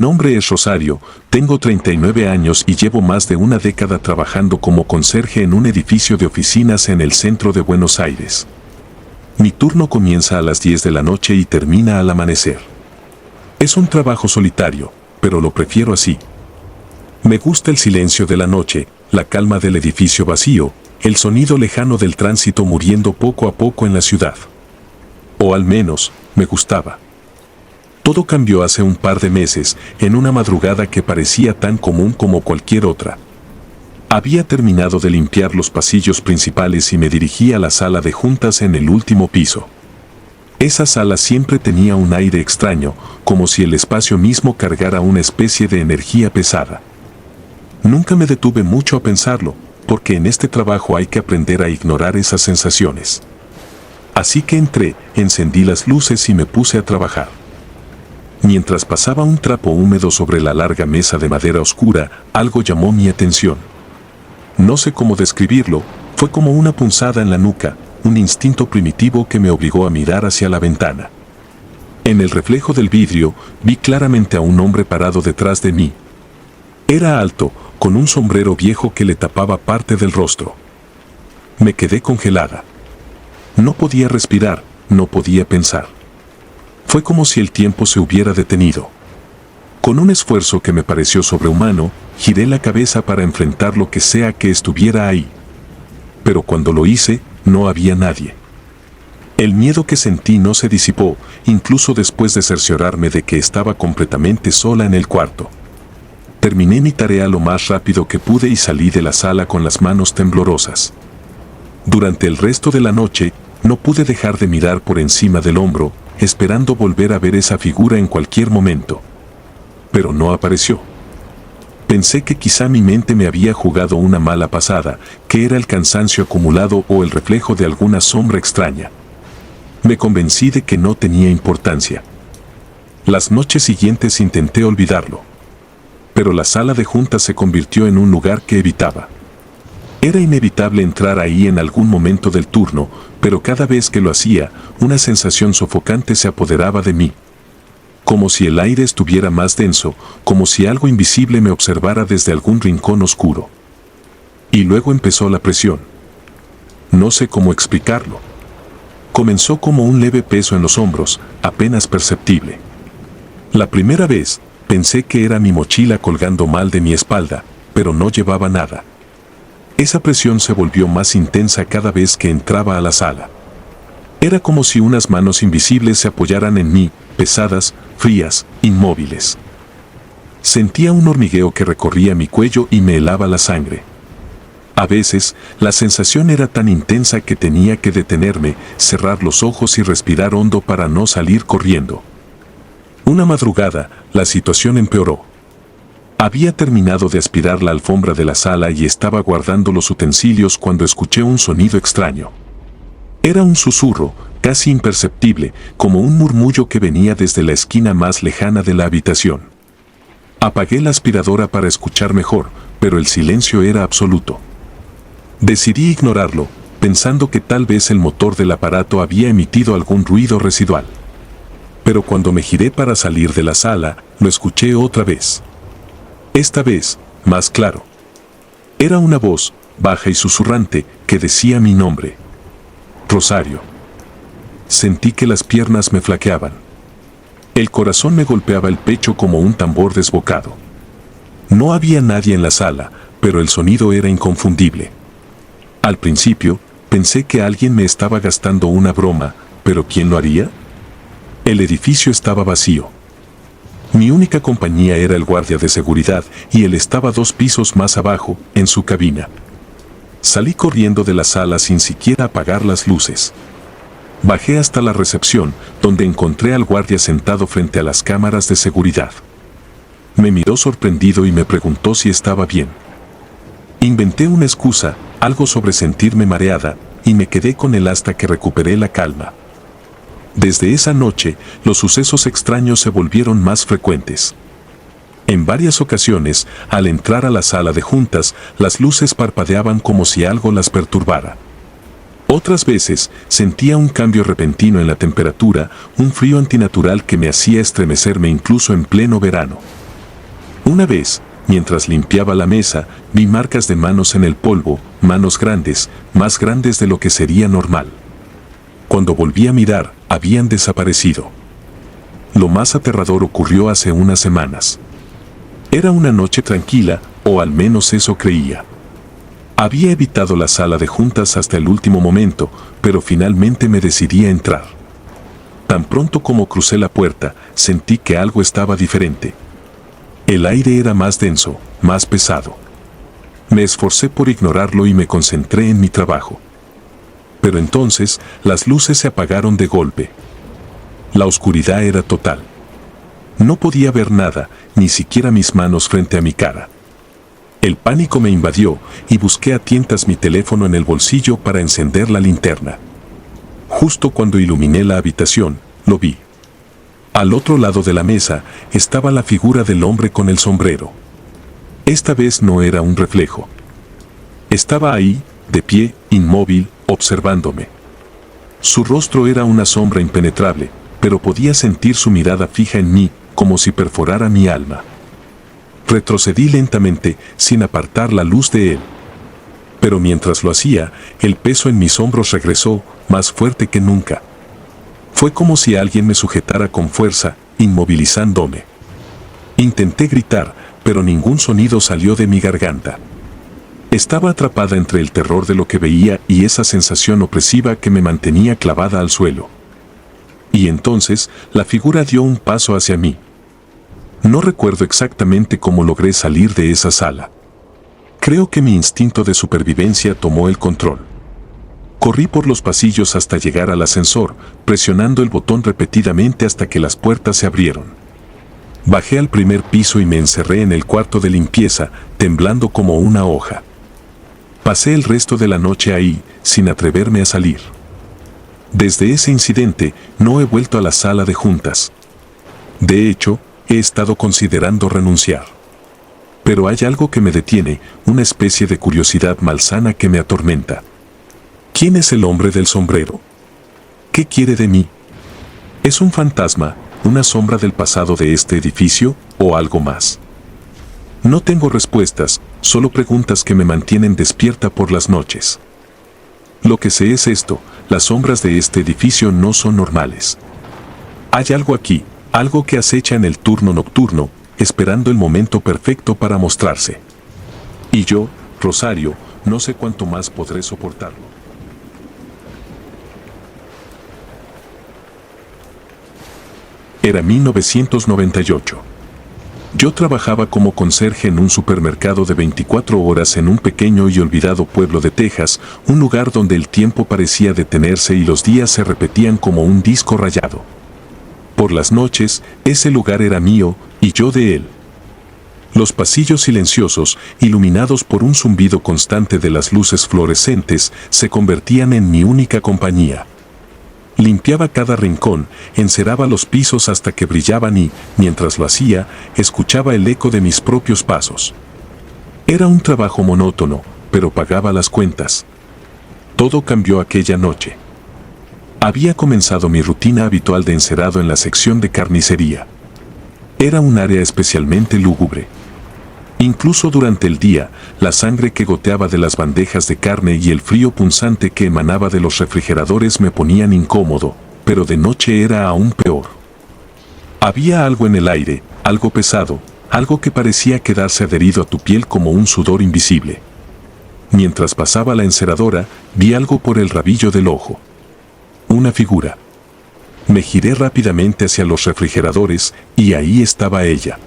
nombre es Rosario, tengo 39 años y llevo más de una década trabajando como conserje en un edificio de oficinas en el centro de Buenos Aires. Mi turno comienza a las 10 de la noche y termina al amanecer. Es un trabajo solitario, pero lo prefiero así. Me gusta el silencio de la noche, la calma del edificio vacío, el sonido lejano del tránsito muriendo poco a poco en la ciudad. O al menos, me gustaba. Todo cambió hace un par de meses, en una madrugada que parecía tan común como cualquier otra. Había terminado de limpiar los pasillos principales y me dirigí a la sala de juntas en el último piso. Esa sala siempre tenía un aire extraño, como si el espacio mismo cargara una especie de energía pesada. Nunca me detuve mucho a pensarlo, porque en este trabajo hay que aprender a ignorar esas sensaciones. Así que entré, encendí las luces y me puse a trabajar. Mientras pasaba un trapo húmedo sobre la larga mesa de madera oscura, algo llamó mi atención. No sé cómo describirlo, fue como una punzada en la nuca, un instinto primitivo que me obligó a mirar hacia la ventana. En el reflejo del vidrio, vi claramente a un hombre parado detrás de mí. Era alto, con un sombrero viejo que le tapaba parte del rostro. Me quedé congelada. No podía respirar, no podía pensar. Fue como si el tiempo se hubiera detenido. Con un esfuerzo que me pareció sobrehumano, giré la cabeza para enfrentar lo que sea que estuviera ahí. Pero cuando lo hice, no había nadie. El miedo que sentí no se disipó, incluso después de cerciorarme de que estaba completamente sola en el cuarto. Terminé mi tarea lo más rápido que pude y salí de la sala con las manos temblorosas. Durante el resto de la noche, no pude dejar de mirar por encima del hombro, esperando volver a ver esa figura en cualquier momento. Pero no apareció. Pensé que quizá mi mente me había jugado una mala pasada, que era el cansancio acumulado o el reflejo de alguna sombra extraña. Me convencí de que no tenía importancia. Las noches siguientes intenté olvidarlo. Pero la sala de juntas se convirtió en un lugar que evitaba. Era inevitable entrar ahí en algún momento del turno, pero cada vez que lo hacía, una sensación sofocante se apoderaba de mí. Como si el aire estuviera más denso, como si algo invisible me observara desde algún rincón oscuro. Y luego empezó la presión. No sé cómo explicarlo. Comenzó como un leve peso en los hombros, apenas perceptible. La primera vez, pensé que era mi mochila colgando mal de mi espalda, pero no llevaba nada. Esa presión se volvió más intensa cada vez que entraba a la sala. Era como si unas manos invisibles se apoyaran en mí, pesadas, frías, inmóviles. Sentía un hormigueo que recorría mi cuello y me helaba la sangre. A veces, la sensación era tan intensa que tenía que detenerme, cerrar los ojos y respirar hondo para no salir corriendo. Una madrugada, la situación empeoró. Había terminado de aspirar la alfombra de la sala y estaba guardando los utensilios cuando escuché un sonido extraño. Era un susurro, casi imperceptible, como un murmullo que venía desde la esquina más lejana de la habitación. Apagué la aspiradora para escuchar mejor, pero el silencio era absoluto. Decidí ignorarlo, pensando que tal vez el motor del aparato había emitido algún ruido residual. Pero cuando me giré para salir de la sala, lo escuché otra vez. Esta vez, más claro. Era una voz, baja y susurrante, que decía mi nombre. Rosario. Sentí que las piernas me flaqueaban. El corazón me golpeaba el pecho como un tambor desbocado. No había nadie en la sala, pero el sonido era inconfundible. Al principio, pensé que alguien me estaba gastando una broma, pero ¿quién lo haría? El edificio estaba vacío. Mi única compañía era el guardia de seguridad y él estaba 2 pisos más abajo, en su cabina. Salí corriendo de la sala sin siquiera apagar las luces. Bajé hasta la recepción, donde encontré al guardia sentado frente a las cámaras de seguridad. Me miró sorprendido y me preguntó si estaba bien. Inventé una excusa, algo sobre sentirme mareada, y me quedé con él hasta que recuperé la calma. Desde esa noche, los sucesos extraños se volvieron más frecuentes. En varias ocasiones, al entrar a la sala de juntas, las luces parpadeaban como si algo las perturbara. Otras veces, sentía un cambio repentino en la temperatura, un frío antinatural que me hacía estremecerme incluso en pleno verano. Una vez, mientras limpiaba la mesa, vi marcas de manos en el polvo, manos grandes, más grandes de lo que sería normal. Cuando volví a mirar, habían desaparecido. Lo más aterrador ocurrió hace unas semanas. Era una noche tranquila, o al menos eso creía. Había evitado la sala de juntas hasta el último momento, pero finalmente me decidí a entrar. Tan pronto como crucé la puerta, sentí que algo estaba diferente. El aire era más denso, más pesado. Me esforcé por ignorarlo y me concentré en mi trabajo. Pero entonces, las luces se apagaron de golpe. La oscuridad era total. No podía ver nada, ni siquiera mis manos frente a mi cara. El pánico me invadió y busqué a tientas mi teléfono en el bolsillo para encender la linterna. Justo cuando iluminé la habitación, lo vi. Al otro lado de la mesa estaba la figura del hombre con el sombrero. Esta vez no era un reflejo. Estaba ahí, de pie, inmóvil, observándome. Su rostro era una sombra impenetrable, pero podía sentir su mirada fija en mí, como si perforara mi alma. Retrocedí lentamente, sin apartar la luz de él. Pero mientras lo hacía, el peso en mis hombros regresó, más fuerte que nunca. Fue como si alguien me sujetara con fuerza, inmovilizándome. Intenté gritar, pero ningún sonido salió de mi garganta. Estaba atrapada entre el terror de lo que veía y esa sensación opresiva que me mantenía clavada al suelo. Y entonces, la figura dio un paso hacia mí. No recuerdo exactamente cómo logré salir de esa sala. Creo que mi instinto de supervivencia tomó el control. Corrí por los pasillos hasta llegar al ascensor, presionando el botón repetidamente hasta que las puertas se abrieron. Bajé al primer piso y me encerré en el cuarto de limpieza, temblando como una hoja. Pasé el resto de la noche ahí, sin atreverme a salir. Desde ese incidente, no he vuelto a la sala de juntas. De hecho, he estado considerando renunciar. Pero hay algo que me detiene, una especie de curiosidad malsana que me atormenta. ¿Quién es el hombre del sombrero? ¿Qué quiere de mí? ¿Es un fantasma, una sombra del pasado de este edificio, o algo más? No tengo respuestas, solo preguntas que me mantienen despierta por las noches. Lo que sé es esto, las sombras de este edificio no son normales. Hay algo aquí, algo que acecha en el turno nocturno, esperando el momento perfecto para mostrarse. Y yo, Rosario, no sé cuánto más podré soportarlo. Era 1998. Yo trabajaba como conserje en un supermercado de 24 horas en un pequeño y olvidado pueblo de Texas, un lugar donde el tiempo parecía detenerse y los días se repetían como un disco rayado. Por las noches, ese lugar era mío y yo de él. Los pasillos silenciosos, iluminados por un zumbido constante de las luces fluorescentes, se convertían en mi única compañía. Limpiaba cada rincón, enceraba los pisos hasta que brillaban y, mientras lo hacía, escuchaba el eco de mis propios pasos. Era un trabajo monótono, pero pagaba las cuentas. Todo cambió aquella noche. Había comenzado mi rutina habitual de encerado en la sección de carnicería. Era un área especialmente lúgubre. Incluso durante el día, la sangre que goteaba de las bandejas de carne y el frío punzante que emanaba de los refrigeradores me ponían incómodo, pero de noche era aún peor. Había algo en el aire, algo pesado, algo que parecía quedarse adherido a tu piel como un sudor invisible. Mientras pasaba la enceradora, vi algo por el rabillo del ojo. Una figura. Me giré rápidamente hacia los refrigeradores y ahí estaba ella.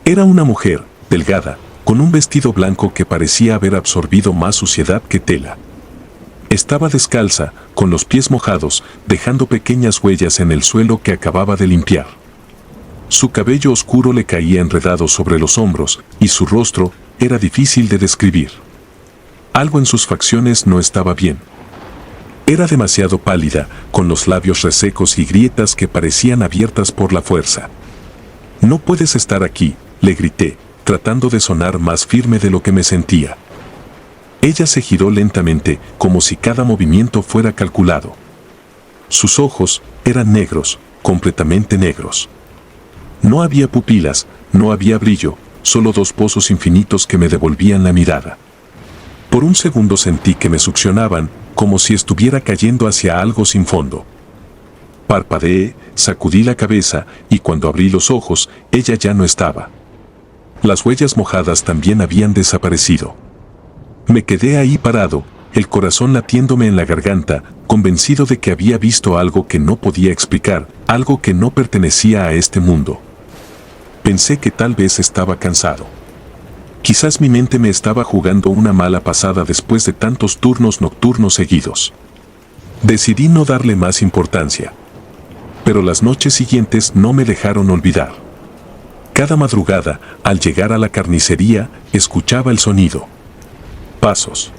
Era una mujer, delgada, con un vestido blanco que parecía haber absorbido más suciedad que tela. Estaba descalza, con los pies mojados, dejando pequeñas huellas en el suelo que acababa de limpiar. Su cabello oscuro le caía enredado sobre los hombros, y su rostro era difícil de describir. Algo en sus facciones no estaba bien. Era demasiado pálida, con los labios resecos y grietas que parecían abiertas por la fuerza. «No puedes estar aquí», le grité, tratando de sonar más firme de lo que me sentía. Ella se giró lentamente, como si cada movimiento fuera calculado. Sus ojos eran negros, completamente negros. No había pupilas, No había brillo, solo dos pozos infinitos que me devolvían la mirada. Por un segundo sentí que me succionaban, como si estuviera cayendo hacia algo sin fondo. Parpadeé, sacudí la cabeza, y cuando abrí los ojos, ella ya no estaba. Las huellas mojadas también habían desaparecido. Me quedé ahí parado, el corazón latiéndome en la garganta, convencido de que había visto algo que no podía explicar, algo que no pertenecía a este mundo. Pensé que tal vez estaba cansado. Quizás mi mente me estaba jugando una mala pasada después de tantos turnos nocturnos seguidos. Decidí no darle más importancia. Pero las noches siguientes no me dejaron olvidar. Cada madrugada, al llegar a la carnicería, escuchaba el sonido. Pasos.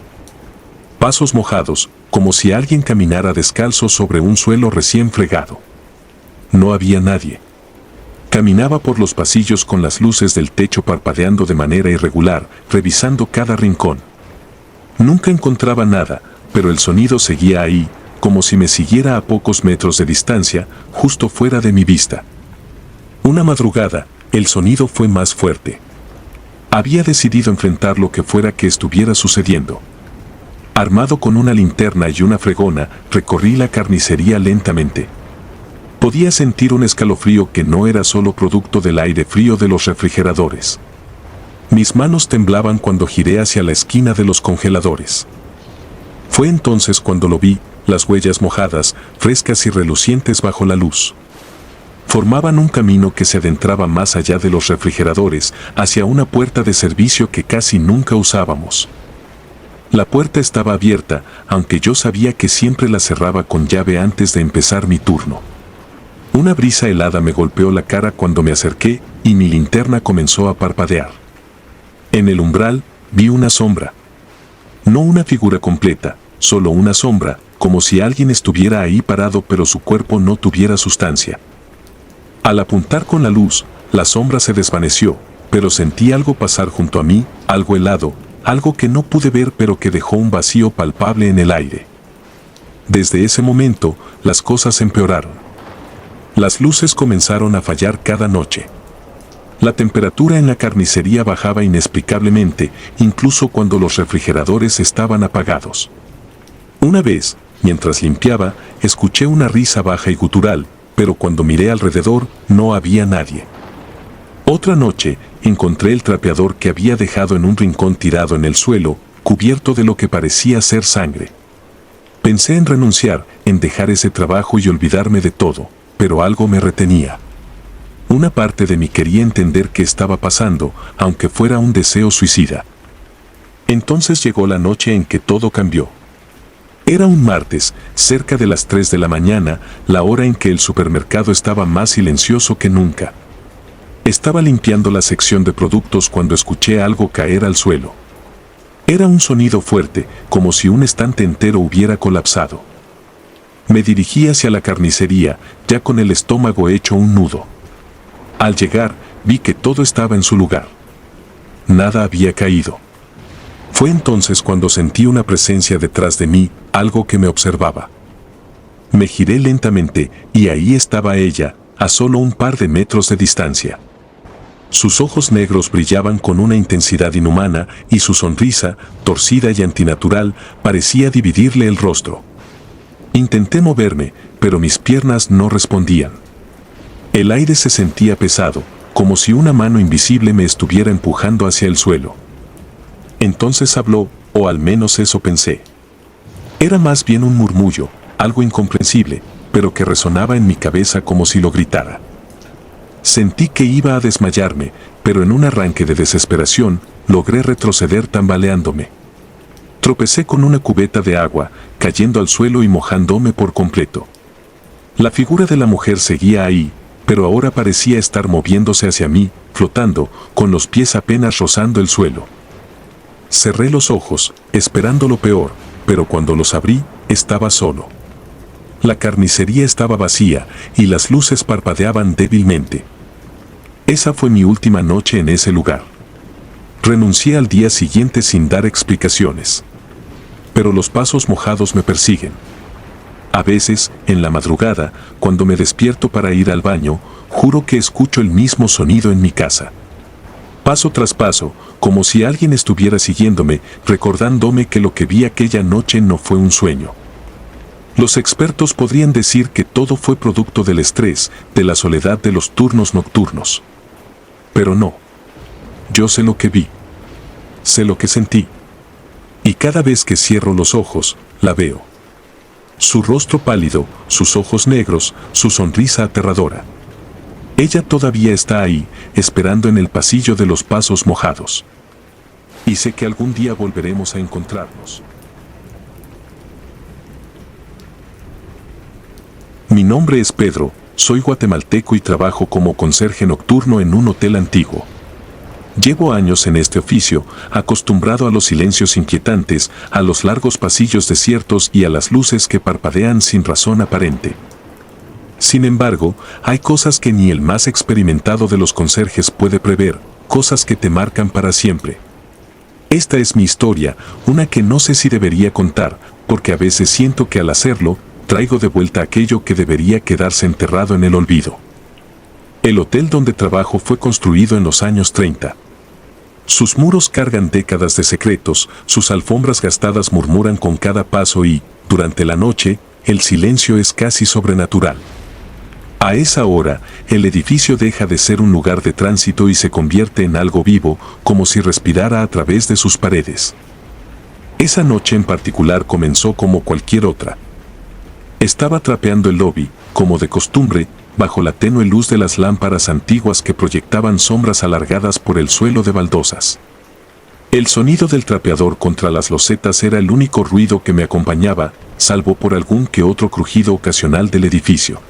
Pasos mojados, como si alguien caminara descalzo sobre un suelo recién fregado. No había nadie. Caminaba por los pasillos con las luces del techo parpadeando de manera irregular, revisando cada rincón. Nunca encontraba nada, pero el sonido seguía ahí, como si me siguiera a pocos metros de distancia, justo fuera de mi vista. Una madrugada, el sonido fue más fuerte. Había decidido enfrentar lo que fuera que estuviera sucediendo. Armado con una linterna y una fregona, recorrí la carnicería lentamente. Podía sentir un escalofrío que no era solo producto del aire frío de los refrigeradores. Mis manos temblaban cuando giré hacia la esquina de los congeladores. Fue entonces cuando lo vi, las huellas mojadas, frescas y relucientes bajo la luz. Formaban un camino que se adentraba más allá de los refrigeradores, hacia una puerta de servicio que casi nunca usábamos. La puerta estaba abierta, aunque yo sabía que siempre la cerraba con llave antes de empezar mi turno. Una brisa helada me golpeó la cara cuando me acerqué y mi linterna comenzó a parpadear. En el umbral vi una sombra. No una figura completa, solo una sombra, como si alguien estuviera ahí parado pero su cuerpo no tuviera sustancia. Al apuntar con la luz, la sombra se desvaneció, pero sentí algo pasar junto a mí, algo helado, algo que no pude ver pero que dejó un vacío palpable en el aire. Desde ese momento, las cosas empeoraron. Las luces comenzaron a fallar cada noche. La temperatura en la carnicería bajaba inexplicablemente, incluso cuando los refrigeradores estaban apagados. Una vez, mientras limpiaba, escuché una risa baja y gutural, pero cuando miré alrededor, no había nadie. Otra noche, encontré el trapeador que había dejado en un rincón tirado en el suelo, cubierto de lo que parecía ser sangre. Pensé en renunciar, en dejar ese trabajo y olvidarme de todo, pero algo me retenía. Una parte de mí quería entender qué estaba pasando, aunque fuera un deseo suicida. Entonces llegó la noche en que todo cambió. Era un martes, cerca de las 3 de la mañana, la hora en que el supermercado estaba más silencioso que nunca. Estaba limpiando la sección de productos cuando escuché algo caer al suelo. Era un sonido fuerte, como si un estante entero hubiera colapsado. Me dirigí hacia la carnicería, ya con el estómago hecho un nudo. Al llegar, vi que todo estaba en su lugar. Nada había caído. Fue entonces cuando sentí una presencia detrás de mí, algo que me observaba. Me giré lentamente, y ahí estaba ella, a solo un par de metros de distancia. Sus ojos negros brillaban con una intensidad inhumana, y su sonrisa, torcida y antinatural, parecía dividirle el rostro. Intenté moverme, pero mis piernas no respondían. El aire se sentía pesado, como si una mano invisible me estuviera empujando hacia el suelo. Entonces habló, o al menos eso pensé. Era más bien un murmullo, algo incomprensible, pero que resonaba en mi cabeza como si lo gritara. Sentí que iba a desmayarme, pero en un arranque de desesperación, logré retroceder tambaleándome. Tropecé con una cubeta de agua, cayendo al suelo y mojándome por completo. La figura de la mujer seguía ahí, pero ahora parecía estar moviéndose hacia mí, flotando, con los pies apenas rozando el suelo. Cerré los ojos, esperando lo peor, pero cuando los abrí, estaba solo. La carnicería estaba vacía, y las luces parpadeaban débilmente. Esa fue mi última noche en ese lugar. Renuncié al día siguiente sin dar explicaciones. Pero los pasos mojados me persiguen. A veces, en la madrugada, cuando me despierto para ir al baño, juro que escucho el mismo sonido en mi casa. paso tras paso, como si alguien estuviera siguiéndome, recordándome que lo que vi aquella noche no fue un sueño. Los expertos podrían decir que todo fue producto del estrés, de la soledad de los turnos nocturnos. Pero no. Yo sé lo que vi. Sé lo que sentí. Y cada vez que cierro los ojos, la veo. Su rostro pálido, sus ojos negros, su sonrisa aterradora. Ella todavía está ahí, esperando en el pasillo de los pasos mojados. Y sé que algún día volveremos a encontrarnos. Mi nombre es Pedro, soy guatemalteco y trabajo como conserje nocturno en un hotel antiguo. Llevo años en este oficio, acostumbrado a los silencios inquietantes, a los largos pasillos desiertos y a las luces que parpadean sin razón aparente. Sin embargo, hay cosas que ni el más experimentado de los conserjes puede prever, cosas que te marcan para siempre. Esta es mi historia, una que no sé si debería contar, porque a veces siento que al hacerlo, traigo de vuelta aquello que debería quedarse enterrado en el olvido. El hotel donde trabajo fue construido en los años 30. Sus muros cargan décadas de secretos, sus alfombras gastadas murmuran con cada paso y, durante la noche, el silencio es casi sobrenatural. A esa hora, el edificio deja de ser un lugar de tránsito y se convierte en algo vivo, como si respirara a través de sus paredes. Esa noche en particular comenzó como cualquier otra. Estaba trapeando el lobby, como de costumbre, bajo la tenue luz de las lámparas antiguas que proyectaban sombras alargadas por el suelo de baldosas. El sonido del trapeador contra las losetas era el único ruido que me acompañaba, salvo por algún que otro crujido ocasional del edificio.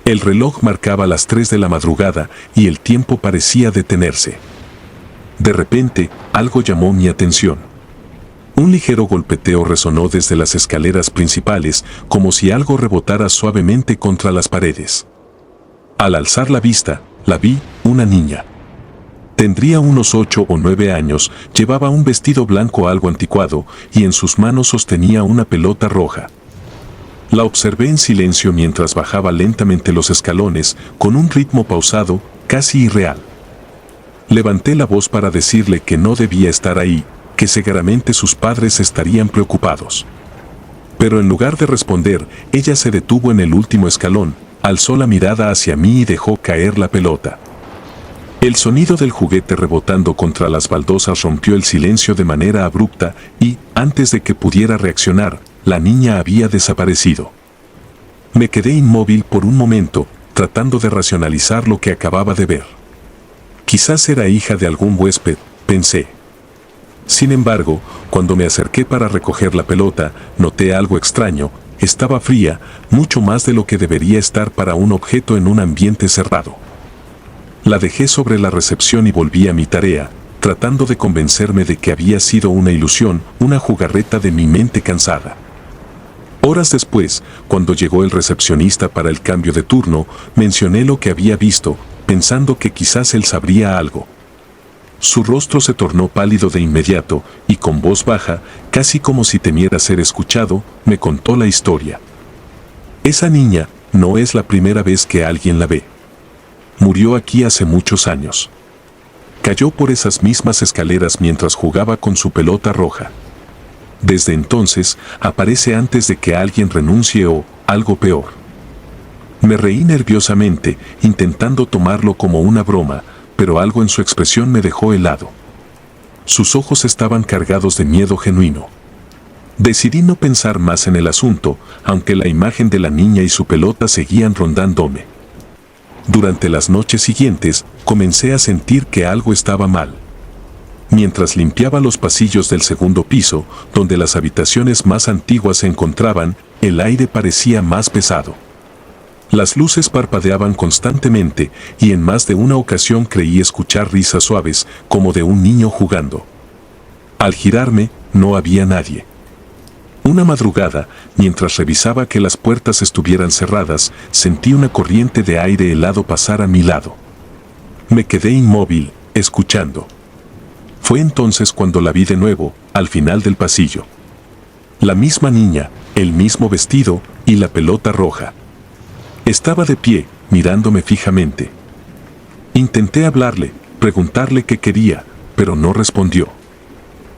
El reloj marcaba las 3 de la madrugada y el tiempo parecía detenerse. De repente, algo llamó mi atención. Un ligero golpeteo resonó desde las escaleras principales, como si algo rebotara suavemente contra las paredes. Al alzar la vista, la vi, una niña. Tendría unos 8 o 9 años, llevaba un vestido blanco algo anticuado, y en sus manos sostenía una pelota roja. La observé en silencio mientras bajaba lentamente los escalones, con un ritmo pausado, casi irreal. Levanté la voz para decirle que no debía estar ahí, que seguramente sus padres estarían preocupados. Pero en lugar de responder, ella se detuvo en el último escalón, alzó la mirada hacia mí y dejó caer la pelota. El sonido del juguete rebotando contra las baldosas rompió el silencio de manera abrupta y, antes de que pudiera reaccionar, la niña había desaparecido. Me quedé inmóvil por un momento, tratando de racionalizar lo que acababa de ver. Quizás era hija de algún huésped, pensé. Sin embargo, cuando me acerqué para recoger la pelota, noté algo extraño. Estaba fría, mucho más de lo que debería estar para un objeto en un ambiente cerrado. La dejé sobre la recepción y volví a mi tarea, tratando de convencerme de que había sido una ilusión, una jugarreta de mi mente cansada. Horas después, cuando llegó el recepcionista para el cambio de turno, mencioné lo que había visto, pensando que quizás él sabría algo. Su rostro se tornó pálido de inmediato, y con voz baja, casi como si temiera ser escuchado, me contó la historia. Esa niña no es la primera vez que alguien la ve. Murió aquí hace muchos años. Cayó por esas mismas escaleras mientras jugaba con su pelota roja. Desde entonces, aparece antes de que alguien renuncie o, algo peor. Me reí nerviosamente, intentando tomarlo como una broma, pero algo en su expresión me dejó helado. Sus ojos estaban cargados de miedo genuino. Decidí no pensar más en el asunto, aunque la imagen de la niña y su pelota seguían rondándome. Durante las noches siguientes, comencé a sentir que algo estaba mal. Mientras limpiaba los pasillos del segundo piso, donde las habitaciones más antiguas se encontraban, el aire parecía más pesado. Las luces parpadeaban constantemente y en más de una ocasión creí escuchar risas suaves como de un niño jugando. Al girarme, no había nadie. Una madrugada, mientras revisaba que las puertas estuvieran cerradas, sentí una corriente de aire helado pasar a mi lado. Me quedé inmóvil, escuchando. Fue entonces cuando la vi de nuevo, al final del pasillo. La misma niña, el mismo vestido y la pelota roja. Estaba de pie, mirándome fijamente. Intenté hablarle, preguntarle qué quería, pero no respondió.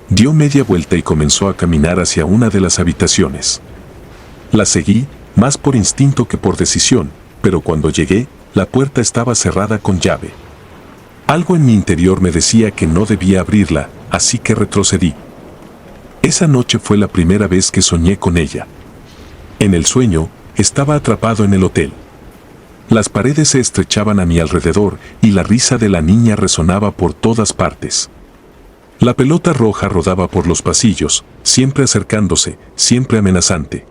Dio media vuelta y comenzó a caminar hacia una de las habitaciones. La seguí, más por instinto que por decisión, pero cuando llegué, la puerta estaba cerrada con llave. Algo en mi interior me decía que no debía abrirla, así que retrocedí. Esa noche fue la primera vez que soñé con ella. En el sueño, estaba atrapado en el hotel. Las paredes se estrechaban a mi alrededor y la risa de la niña resonaba por todas partes. La pelota roja rodaba por los pasillos, siempre acercándose, siempre amenazante.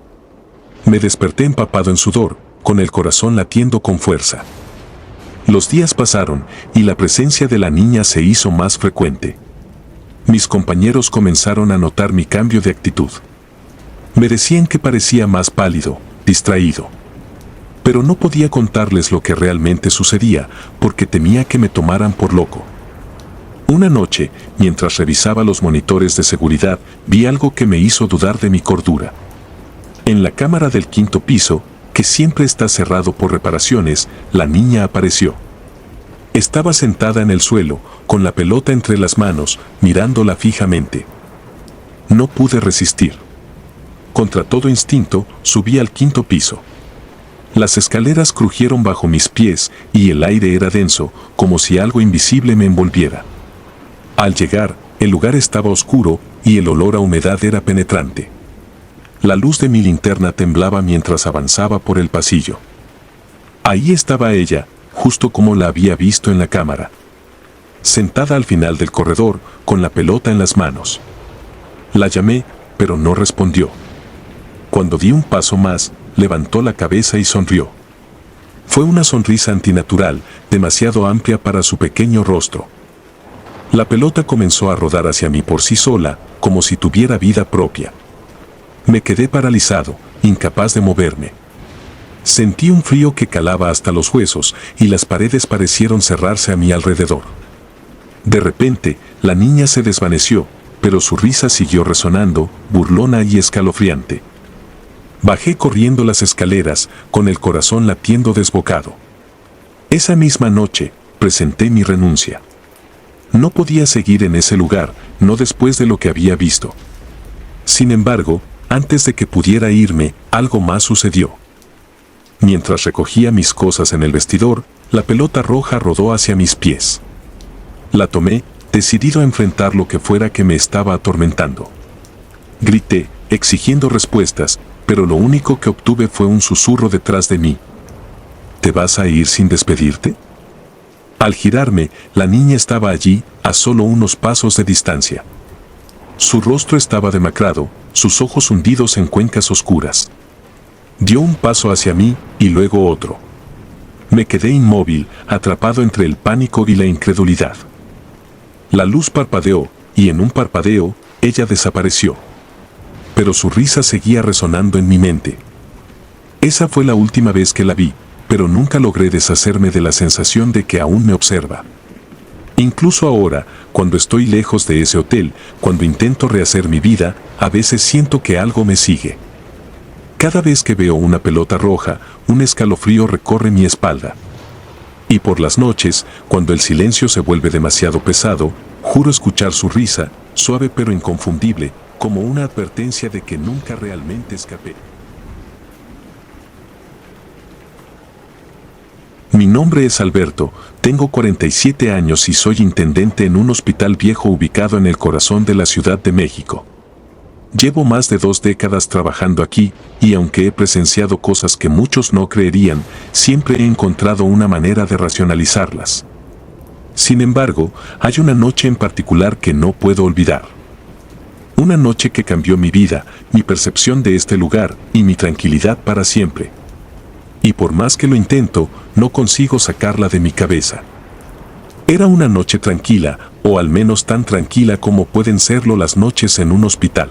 Me desperté empapado en sudor, con el corazón latiendo con fuerza. Los días pasaron y la presencia de la niña se hizo más frecuente. Mis compañeros comenzaron a notar mi cambio de actitud. Me decían que parecía más pálido, distraído. Pero no podía contarles lo que realmente sucedía porque temía que me tomaran por loco. Una noche, mientras revisaba los monitores de seguridad, vi algo que me hizo dudar de mi cordura. En la cámara del 5º piso, que siempre está cerrado por reparaciones, la niña apareció. Estaba sentada en el suelo, con la pelota entre las manos, mirándola fijamente. No pude resistir. Contra todo instinto, subí al 5º piso. Las escaleras crujieron bajo mis pies y el aire era denso, como si algo invisible me envolviera. Al llegar, el lugar estaba oscuro y el olor a humedad era penetrante. La luz de mi linterna temblaba mientras avanzaba por el pasillo. Ahí estaba ella, justo como la había visto en la cámara. Sentada al final del corredor, con la pelota en las manos. La llamé, pero no respondió. Cuando di un paso más, levantó la cabeza y sonrió. Fue una sonrisa antinatural, demasiado amplia para su pequeño rostro. La pelota comenzó a rodar hacia mí por sí sola, como si tuviera vida propia. Me quedé paralizado, incapaz de moverme. Sentí un frío que calaba hasta los huesos y las paredes parecieron cerrarse a mi alrededor. De repente, la niña se desvaneció, pero su risa siguió resonando, burlona y escalofriante. Bajé corriendo las escaleras, con el corazón latiendo desbocado. Esa misma noche, presenté mi renuncia. No podía seguir en ese lugar, no después de lo que había visto. Sin embargo, antes de que pudiera irme, algo más sucedió. Mientras recogía mis cosas en el vestidor, la pelota roja rodó hacia mis pies. La tomé, decidido a enfrentar lo que fuera que me estaba atormentando. Grité, exigiendo respuestas, pero lo único que obtuve fue un susurro detrás de mí. ¿Te vas a ir sin despedirte? Al girarme, la niña estaba allí, a solo unos pasos de distancia. Su rostro estaba demacrado, sus ojos hundidos en cuencas oscuras. Dio un paso hacia mí y luego otro. Me quedé inmóvil, atrapado entre el pánico y la incredulidad. La luz parpadeó, y en un parpadeo, ella desapareció. Pero su risa seguía resonando en mi mente. Esa fue la última vez que la vi, pero nunca logré deshacerme de la sensación de que aún me observa. Incluso ahora, cuando estoy lejos de ese hotel, cuando intento rehacer mi vida, a veces siento que algo me sigue. Cada vez que veo una pelota roja, un escalofrío recorre mi espalda. Y por las noches, cuando el silencio se vuelve demasiado pesado, juro escuchar su risa, suave pero inconfundible, como una advertencia de que nunca realmente escapé. Mi nombre es Alberto, tengo 47 años y soy intendente en un hospital viejo ubicado en el corazón de la Ciudad de México. Llevo más de 2 décadas trabajando aquí, y aunque he presenciado cosas que muchos no creerían, siempre he encontrado una manera de racionalizarlas. Sin embargo, hay una noche en particular que no puedo olvidar. Una noche que cambió mi vida, mi percepción de este lugar y mi tranquilidad para siempre. Y por más que lo intento, no consigo sacarla de mi cabeza. Era una noche tranquila, o al menos tan tranquila como pueden serlo las noches en un hospital.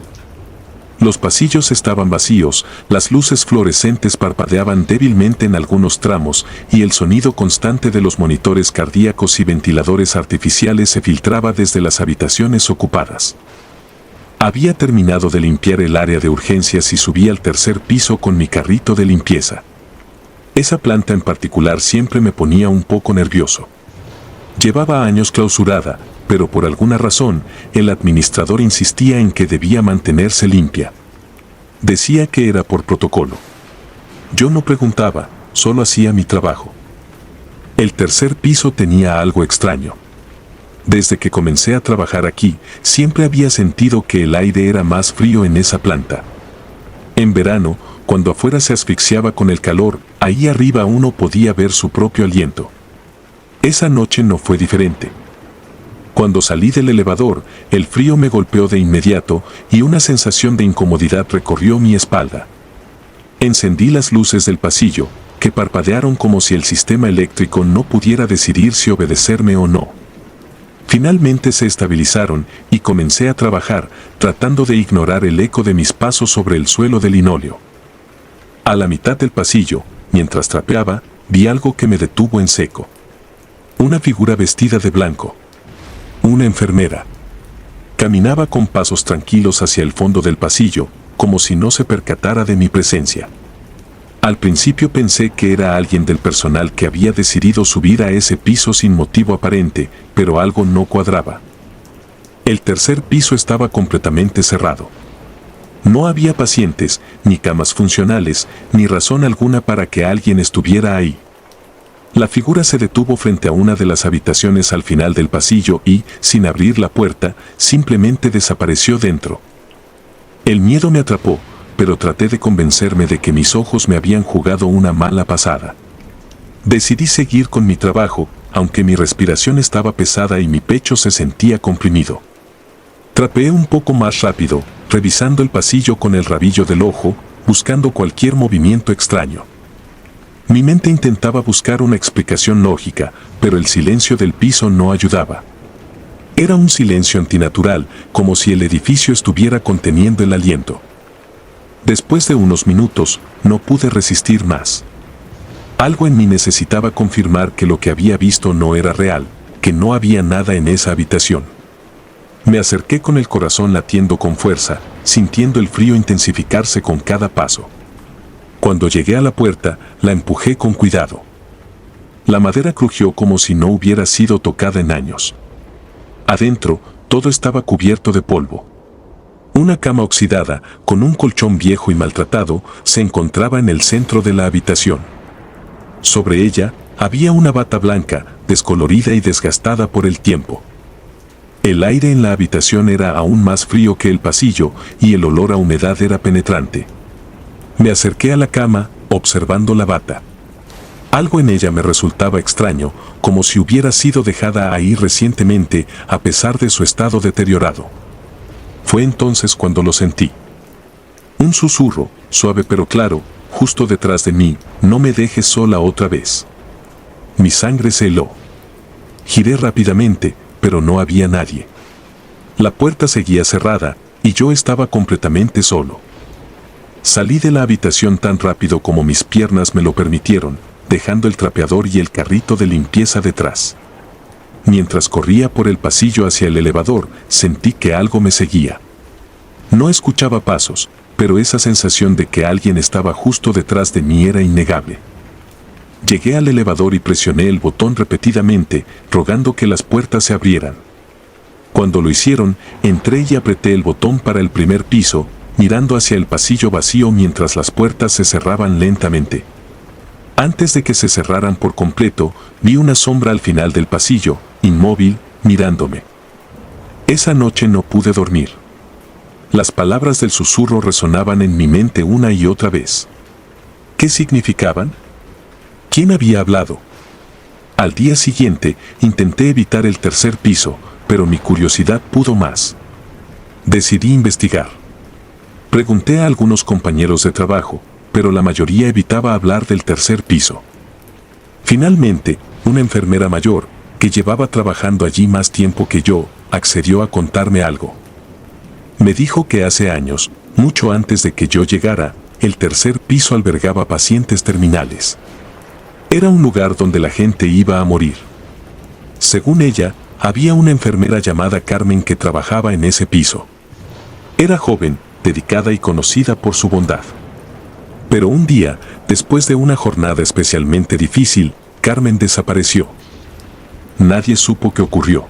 Los pasillos estaban vacíos, las luces fluorescentes parpadeaban débilmente en algunos tramos y el sonido constante de los monitores cardíacos y ventiladores artificiales se filtraba desde las habitaciones ocupadas. Había terminado de limpiar el área de urgencias y subí al 3er piso con mi carrito de limpieza. Esa planta en particular siempre me ponía un poco nervioso. Llevaba años clausurada, pero por alguna razón, el administrador insistía en que debía mantenerse limpia. Decía que era por protocolo. Yo no preguntaba, solo hacía mi trabajo. El tercer piso tenía algo extraño. Desde que comencé a trabajar aquí, siempre había sentido que el aire era más frío en esa planta. En verano, cuando afuera se asfixiaba con el calor, ahí arriba uno podía ver su propio aliento. Esa noche no fue diferente. Cuando salí del elevador, el frío me golpeó de inmediato y una sensación de incomodidad recorrió mi espalda. Encendí las luces del pasillo, que parpadearon como si el sistema eléctrico no pudiera decidir si obedecerme o no. Finalmente se estabilizaron y comencé a trabajar, tratando de ignorar el eco de mis pasos sobre el suelo de linóleo. A la mitad del pasillo, mientras trapeaba, vi algo que me detuvo en seco. Una figura vestida de blanco. Una enfermera. Caminaba con pasos tranquilos hacia el fondo del pasillo, como si no se percatara de mi presencia. Al principio pensé que era alguien del personal que había decidido subir a ese piso sin motivo aparente, pero algo no cuadraba. El tercer piso estaba completamente cerrado. No había pacientes, ni camas funcionales, ni razón alguna para que alguien estuviera ahí. La figura se detuvo frente a una de las habitaciones al final del pasillo y, sin abrir la puerta, simplemente desapareció dentro. El miedo me atrapó, pero traté de convencerme de que mis ojos me habían jugado una mala pasada. Decidí seguir con mi trabajo, aunque mi respiración estaba pesada y mi pecho se sentía comprimido. Trapeé un poco más rápido, revisando el pasillo con el rabillo del ojo, buscando cualquier movimiento extraño. Mi mente intentaba buscar una explicación lógica, pero el silencio del piso no ayudaba. Era un silencio antinatural, como si el edificio estuviera conteniendo el aliento. Después de unos minutos, no pude resistir más. Algo en mí necesitaba confirmar que lo que había visto no era real, que no había nada en esa habitación. Me acerqué con el corazón latiendo con fuerza, sintiendo el frío intensificarse con cada paso. Cuando llegué a la puerta, la empujé con cuidado. La madera crujió como si no hubiera sido tocada en años. Adentro, todo estaba cubierto de polvo. Una cama oxidada, con un colchón viejo y maltratado, se encontraba en el centro de la habitación. Sobre ella, había una bata blanca, descolorida y desgastada por el tiempo. El aire en la habitación era aún más frío que el pasillo y el olor a humedad era penetrante. Me acerqué a la cama, observando la bata. Algo en ella me resultaba extraño, como si hubiera sido dejada ahí recientemente, a pesar de su estado deteriorado. Fue entonces cuando lo sentí. Un susurro, suave pero claro, justo detrás de mí: no me dejes sola otra vez. Mi sangre se heló. Giré rápidamente, pero no había nadie. La puerta seguía cerrada, y yo estaba completamente solo. Salí de la habitación tan rápido como mis piernas me lo permitieron, dejando el trapeador y el carrito de limpieza detrás. Mientras corría por el pasillo hacia el elevador, sentí que algo me seguía. No escuchaba pasos, pero esa sensación de que alguien estaba justo detrás de mí era innegable. Llegué al elevador y presioné el botón repetidamente, rogando que las puertas se abrieran. Cuando lo hicieron, entré y apreté el botón para el primer piso, mirando hacia el pasillo vacío mientras las puertas se cerraban lentamente. Antes de que se cerraran por completo, vi una sombra al final del pasillo, inmóvil, mirándome. Esa noche no pude dormir. Las palabras del susurro resonaban en mi mente una y otra vez. ¿Qué significaban? ¿Quién había hablado? Al día siguiente, intenté evitar el tercer piso, pero mi curiosidad pudo más. Decidí investigar. Pregunté a algunos compañeros de trabajo, pero la mayoría evitaba hablar del tercer piso. Finalmente, una enfermera mayor, que llevaba trabajando allí más tiempo que yo, accedió a contarme algo. Me dijo que hace años, mucho antes de que yo llegara, el tercer piso albergaba pacientes terminales. Era un lugar donde la gente iba a morir. Según ella, había una enfermera llamada Carmen que trabajaba en ese piso. Era joven, dedicada y conocida por su bondad. Pero un día, después de una jornada especialmente difícil, Carmen desapareció. nadie supo qué ocurrió.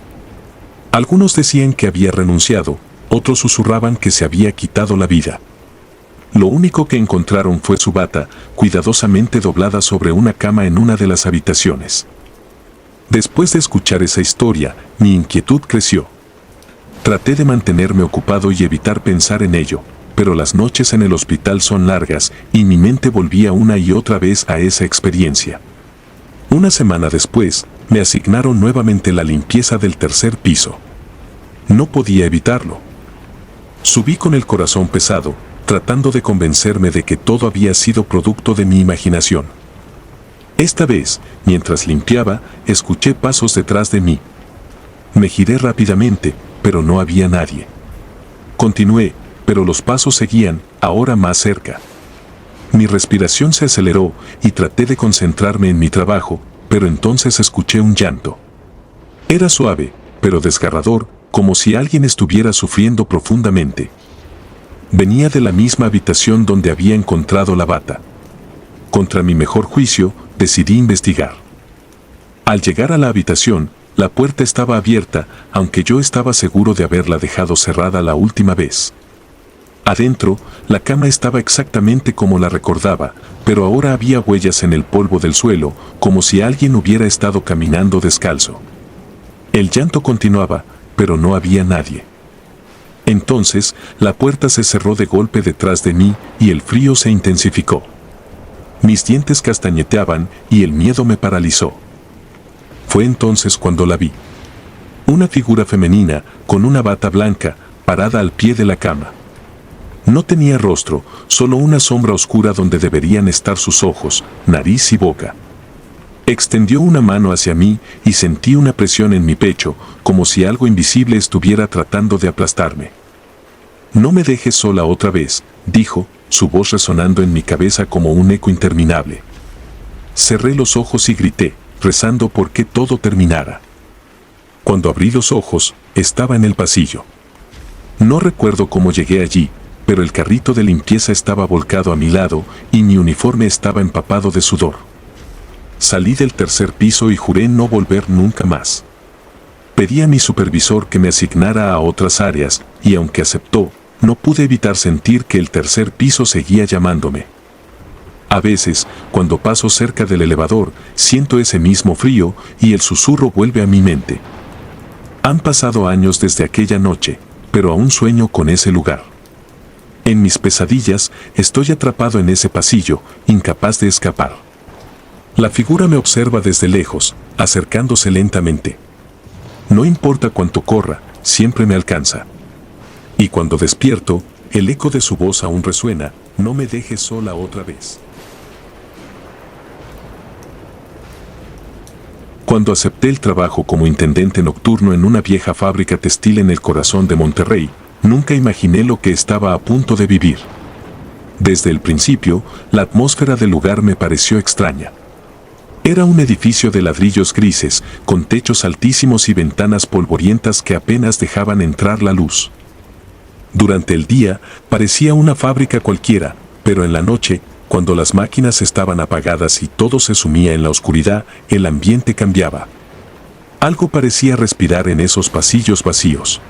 Algunos decían que había renunciado, otros susurraban que se había quitado la vida. Lo único que encontraron fue su bata, cuidadosamente doblada sobre una cama en una de las habitaciones. Después de escuchar esa historia, mi inquietud creció. Traté de mantenerme ocupado y evitar pensar en ello, pero las noches en el hospital son largas y mi mente volvía una y otra vez a esa experiencia. Una semana después, me asignaron nuevamente la limpieza del tercer piso. No podía evitarlo. Subí con el corazón pesado, tratando de convencerme de que todo había sido producto de mi imaginación. Esta vez, mientras limpiaba, escuché pasos detrás de mí. Me giré rápidamente, pero no había nadie. Continué, pero los pasos seguían, ahora más cerca. Mi respiración se aceleró y traté de concentrarme en mi trabajo, pero entonces escuché un llanto. Era suave, pero desgarrador, como si alguien estuviera sufriendo profundamente. Venía de la misma habitación donde había encontrado la bata. Contra mi mejor juicio, decidí investigar. Al llegar a la habitación, la puerta estaba abierta, aunque yo estaba seguro de haberla dejado cerrada la última vez. Adentro, la cama estaba exactamente como la recordaba, pero ahora había huellas en el polvo del suelo, como si alguien hubiera estado caminando descalzo. El llanto continuaba, pero no había nadie. Entonces, la puerta se cerró de golpe detrás de mí y el frío se intensificó. Mis dientes castañeteaban y el miedo me paralizó. Fue entonces cuando la vi. Una figura femenina, con una bata blanca, parada al pie de la cama. No tenía rostro, solo una sombra oscura donde deberían estar sus ojos, nariz y boca. Extendió una mano hacia mí y sentí una presión en mi pecho, como si algo invisible estuviera tratando de aplastarme. «No me dejes sola otra vez», dijo, su voz resonando en mi cabeza como un eco interminable. Cerré los ojos y grité, rezando por que todo terminara. Cuando abrí los ojos, estaba en el pasillo. No recuerdo cómo llegué allí, pero el carrito de limpieza estaba volcado a mi lado y mi uniforme estaba empapado de sudor. Salí del tercer piso y juré no volver nunca más. Pedí a mi supervisor que me asignara a otras áreas, y aunque aceptó, no pude evitar sentir que el tercer piso seguía llamándome. A veces, cuando paso cerca del elevador, siento ese mismo frío y el susurro vuelve a mi mente. Han pasado años desde aquella noche, pero aún sueño con ese lugar. En mis pesadillas, estoy atrapado en ese pasillo, incapaz de escapar. La figura me observa desde lejos, acercándose lentamente. No importa cuánto corra, siempre me alcanza. Y cuando despierto, el eco de su voz aún resuena, «No me dejes sola otra vez». Cuando acepté el trabajo como intendente nocturno en una vieja fábrica textil en el corazón de Monterrey, nunca imaginé lo que estaba a punto de vivir. Desde el principio, la atmósfera del lugar me pareció extraña. Era un edificio de ladrillos grises, con techos altísimos y ventanas polvorientas que apenas dejaban entrar la luz. Durante el día, parecía una fábrica cualquiera, pero en la noche, cuando las máquinas estaban apagadas y todo se sumía en la oscuridad, el ambiente cambiaba. Algo parecía respirar en esos pasillos vacíos.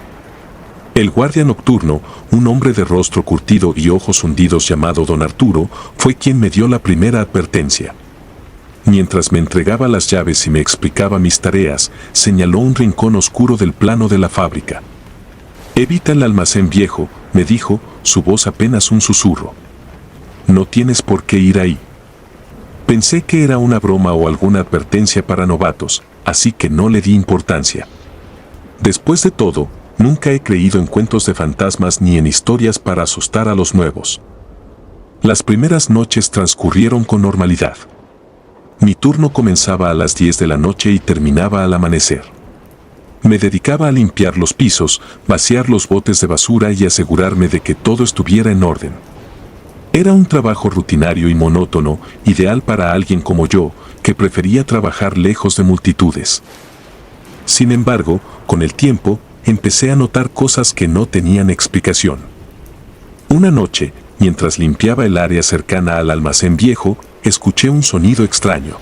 El guardia nocturno, un hombre de rostro curtido y ojos hundidos llamado Don Arturo, fue quien me dio la primera advertencia. Mientras me entregaba las llaves y me explicaba mis tareas, señaló un rincón oscuro del plano de la fábrica. «Evita el almacén viejo», me dijo, su voz apenas un susurro. «No tienes por qué ir ahí». Pensé que era una broma o alguna advertencia para novatos, así que no le di importancia. Después de todo, nunca he creído en cuentos de fantasmas ni en historias para asustar a los nuevos. Las primeras noches transcurrieron con normalidad. Mi turno comenzaba a las 10 de la noche y terminaba al amanecer. Me dedicaba a limpiar los pisos, vaciar los botes de basura y asegurarme de que todo estuviera en orden. Era un trabajo rutinario y monótono, ideal para alguien como yo, que prefería trabajar lejos de multitudes. Sin embargo, con el tiempo, empecé a notar cosas que no tenían explicación. Una noche, mientras limpiaba el área cercana al almacén viejo, escuché un sonido extraño.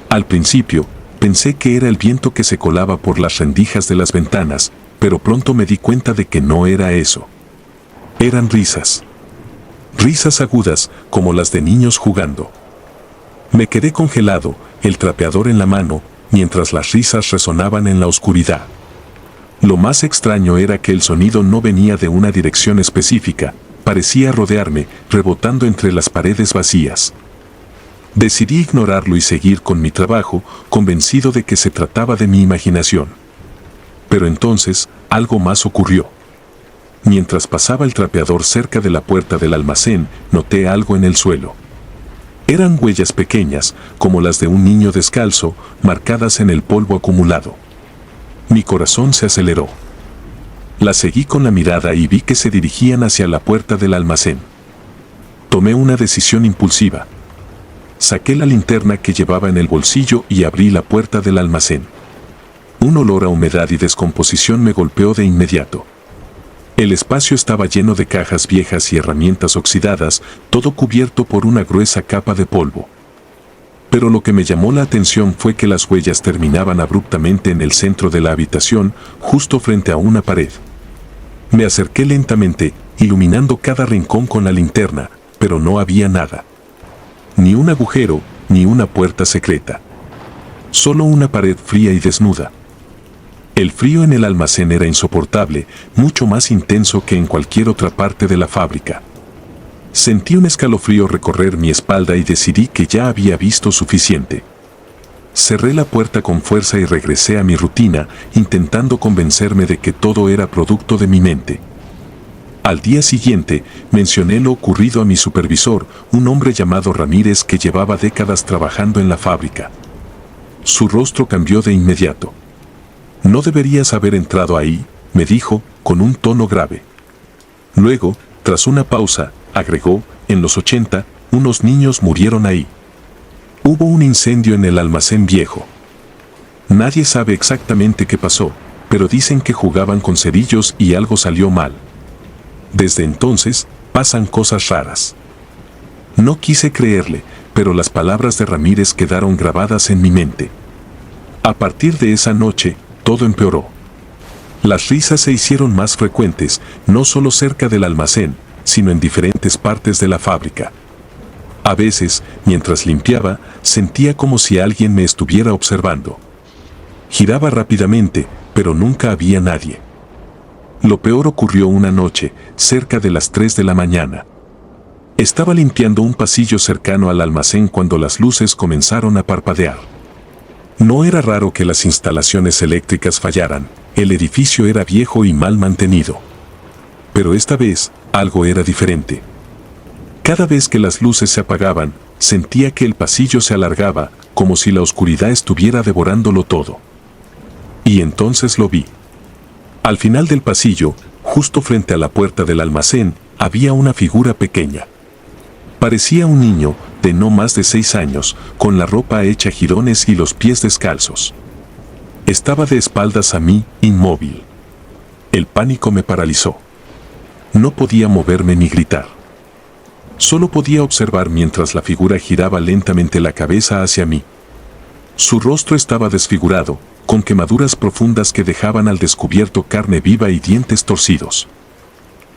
Al principio, Pensé que era el viento que se colaba por las rendijas de las ventanas, pero pronto me di cuenta de que no era eso. Eran risas. Risas agudas, como las de niños jugando. Me quedé congelado, el trapeador en la mano, mientras las risas resonaban en la oscuridad. Lo más extraño era que el sonido no venía de una dirección específica, parecía rodearme, rebotando entre las paredes vacías. Decidí ignorarlo y seguir con mi trabajo, convencido de que se trataba de mi imaginación. Pero entonces, algo más ocurrió. Mientras pasaba el trapeador cerca de la puerta del almacén, noté algo en el suelo. Eran huellas pequeñas, como las de un niño descalzo, marcadas en el polvo acumulado. Mi corazón se aceleró. Las seguí con la mirada y vi que se dirigían hacia la puerta del almacén. Tomé una decisión impulsiva. Saqué la linterna que llevaba en el bolsillo y abrí la puerta del almacén. Un olor a humedad y descomposición me golpeó de inmediato. El espacio estaba lleno de cajas viejas y herramientas oxidadas, todo cubierto por una gruesa capa de polvo. Pero lo que me llamó la atención fue que las huellas terminaban abruptamente en el centro de la habitación, justo frente a una pared. Me acerqué lentamente, iluminando cada rincón con la linterna, pero no había nada. Ni un agujero, ni una puerta secreta. Solo una pared fría y desnuda. El frío en el almacén era insoportable, mucho más intenso que en cualquier otra parte de la fábrica. Sentí un escalofrío recorrer mi espalda y decidí que ya había visto suficiente. Cerré la puerta con fuerza y regresé a mi rutina, intentando convencerme de que todo era producto de mi mente. Al día siguiente, mencioné lo ocurrido a mi supervisor, un hombre llamado Ramírez que llevaba décadas trabajando en la fábrica. Su rostro cambió de inmediato. «No deberías haber entrado ahí», me dijo, con un tono grave. Luego, tras una pausa, agregó, «en los 80, unos niños murieron ahí. Hubo un incendio en el almacén viejo. Nadie sabe exactamente qué pasó, pero dicen que jugaban con cerillos y algo salió mal. Desde entonces, pasan cosas raras». No quise creerle, pero las palabras de Ramírez quedaron grabadas en mi mente. A partir de esa noche, todo empeoró. Las risas se hicieron más frecuentes, no solo cerca del almacén, sino en diferentes partes de la fábrica. A veces, mientras limpiaba, sentía como si alguien me estuviera observando. Giraba rápidamente, pero nunca había nadie. Lo peor ocurrió una noche, cerca de las 3 de la mañana. Estaba limpiando un pasillo cercano al almacén cuando las luces comenzaron a parpadear. No era raro que las instalaciones eléctricas fallaran, el edificio era viejo y mal mantenido. Pero esta vez, algo era diferente. Cada vez que las luces se apagaban, sentía que el pasillo se alargaba, como si la oscuridad estuviera devorándolo todo. Y entonces lo vi. Al final del pasillo, justo frente a la puerta del almacén, había una figura pequeña. Parecía un niño, de no más de 6 años, con la ropa hecha jirones y los pies descalzos. Estaba de espaldas a mí, inmóvil. El pánico me paralizó. No podía moverme ni gritar. Solo podía observar mientras la figura giraba lentamente la cabeza hacia mí. Su rostro estaba desfigurado, con quemaduras profundas que dejaban al descubierto carne viva y dientes torcidos.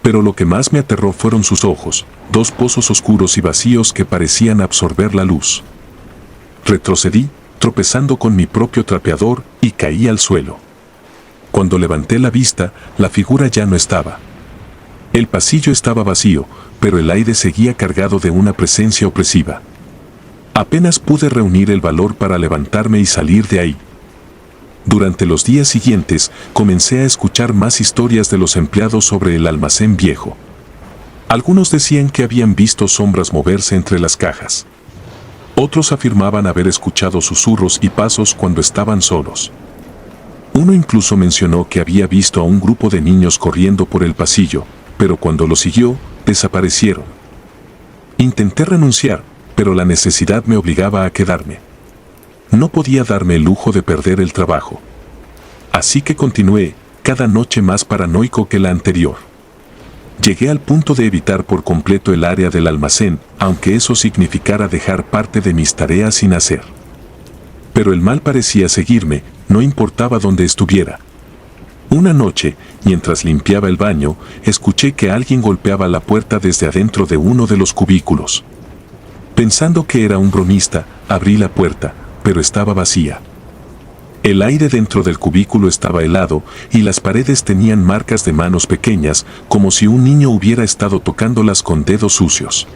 Pero lo que más me aterró fueron sus ojos, 2 pozos oscuros y vacíos que parecían absorber la luz. Retrocedí, tropezando con mi propio trapeador, y caí al suelo. Cuando levanté la vista, la figura ya no estaba. El pasillo estaba vacío, pero el aire seguía cargado de una presencia opresiva. Apenas pude reunir el valor para levantarme y salir de ahí. Durante los días siguientes, comencé a escuchar más historias de los empleados sobre el almacén viejo. Algunos decían que habían visto sombras moverse entre las cajas. Otros afirmaban haber escuchado susurros y pasos cuando estaban solos. Uno incluso mencionó que había visto a un grupo de niños corriendo por el pasillo, pero cuando lo siguió, desaparecieron. Intenté renunciar, pero la necesidad me obligaba a quedarme. No podía darme el lujo de perder el trabajo. Así que continué, cada noche más paranoico que la anterior. Llegué al punto de evitar por completo el área del almacén, aunque eso significara dejar parte de mis tareas sin hacer. Pero el mal parecía seguirme, no importaba dónde estuviera. Una noche, mientras limpiaba el baño, escuché que alguien golpeaba la puerta desde adentro de uno de los cubículos. Pensando que era un bromista, abrí la puerta, pero estaba vacía. El aire dentro del cubículo estaba helado y las paredes tenían marcas de manos pequeñas, como si un niño hubiera estado tocándolas con dedos sucios.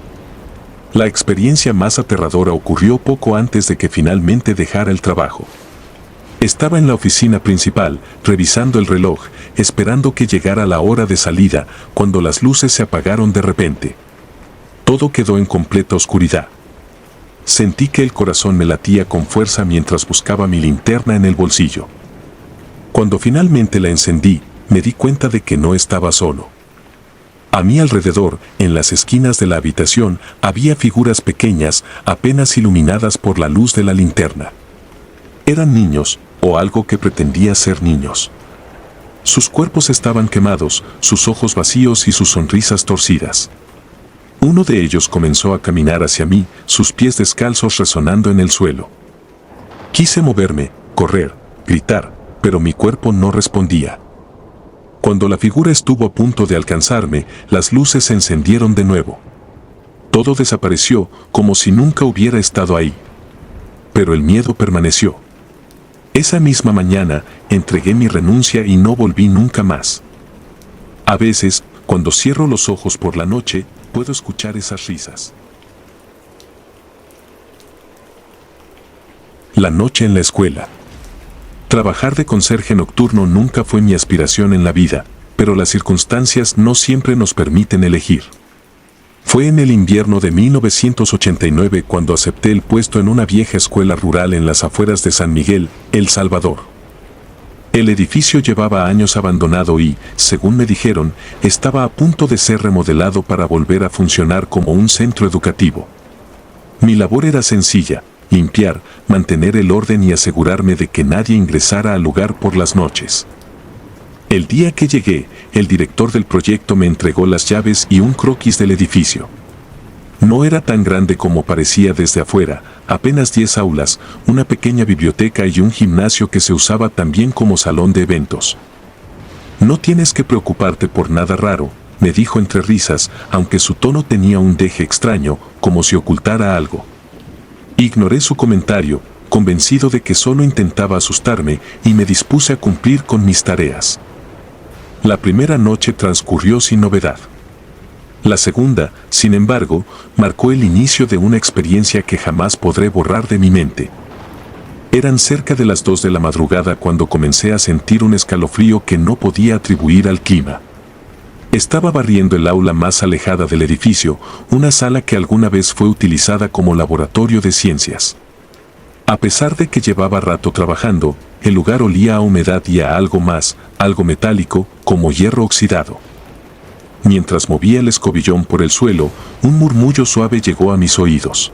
La experiencia más aterradora ocurrió poco antes de que finalmente dejara el trabajo. Estaba en la oficina principal, revisando el reloj, esperando que llegara la hora de salida, cuando las luces se apagaron de repente. Todo quedó en completa oscuridad. Sentí que el corazón me latía con fuerza mientras buscaba mi linterna en el bolsillo. Cuando finalmente la encendí, me di cuenta de que no estaba solo. A mi alrededor, en las esquinas de la habitación, había figuras pequeñas, apenas iluminadas por la luz de la linterna. Eran niños, o algo que pretendía ser niños. Sus cuerpos estaban quemados, sus ojos vacíos y sus sonrisas torcidas. Uno de ellos comenzó a caminar hacia mí, sus pies descalzos resonando en el suelo. Quise moverme, correr, gritar, pero mi cuerpo no respondía. Cuando la figura estuvo a punto de alcanzarme, las luces se encendieron de nuevo. Todo desapareció, como si nunca hubiera estado ahí. Pero el miedo permaneció. Esa misma mañana, entregué mi renuncia y no volví nunca más. A veces, cuando cierro los ojos por la noche, puedo escuchar esas risas. La noche en la escuela. Trabajar de conserje nocturno nunca fue mi aspiración en la vida, pero las circunstancias no siempre nos permiten elegir. Fue en el invierno de 1989 cuando acepté el puesto en una vieja escuela rural en las afueras de San Miguel, El Salvador. El edificio llevaba años abandonado y, según me dijeron, estaba a punto de ser remodelado para volver a funcionar como un centro educativo. Mi labor era sencilla: limpiar, mantener el orden y asegurarme de que nadie ingresara al lugar por las noches. El día que llegué, el director del proyecto me entregó las llaves y un croquis del edificio. No era tan grande como parecía desde afuera, apenas 10 aulas, una pequeña biblioteca y un gimnasio que se usaba también como salón de eventos. No tienes que preocuparte por nada raro, me dijo entre risas, aunque su tono tenía un deje extraño, como si ocultara algo. Ignoré su comentario, convencido de que solo intentaba asustarme, y me dispuse a cumplir con mis tareas. La primera noche transcurrió sin novedad. La segunda, sin embargo, marcó el inicio de una experiencia que jamás podré borrar de mi mente. Eran cerca de las 2 de la madrugada cuando comencé a sentir un escalofrío que no podía atribuir al clima. Estaba barriendo el aula más alejada del edificio, una sala que alguna vez fue utilizada como laboratorio de ciencias. A pesar de que llevaba rato trabajando, el lugar olía a humedad y a algo más, algo metálico, como hierro oxidado. Mientras movía el escobillón por el suelo, un murmullo suave llegó a mis oídos.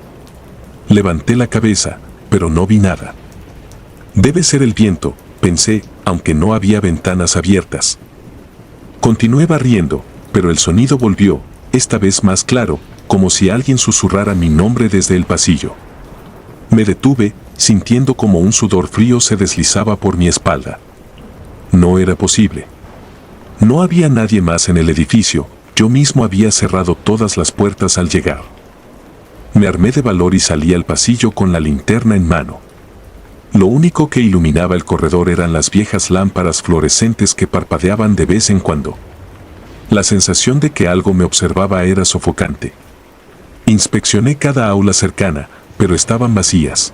Levanté la cabeza, pero no vi nada. Debe ser el viento, pensé, aunque no había ventanas abiertas. Continué barriendo, pero el sonido volvió, esta vez más claro, como si alguien susurrara mi nombre desde el pasillo. Me detuve, sintiendo como un sudor frío se deslizaba por mi espalda. No era posible. No había nadie más en el edificio, yo mismo había cerrado todas las puertas al llegar. Me armé de valor y salí al pasillo con la linterna en mano. Lo único que iluminaba el corredor eran las viejas lámparas fluorescentes que parpadeaban de vez en cuando. La sensación de que algo me observaba era sofocante. Inspeccioné cada aula cercana, pero estaban vacías.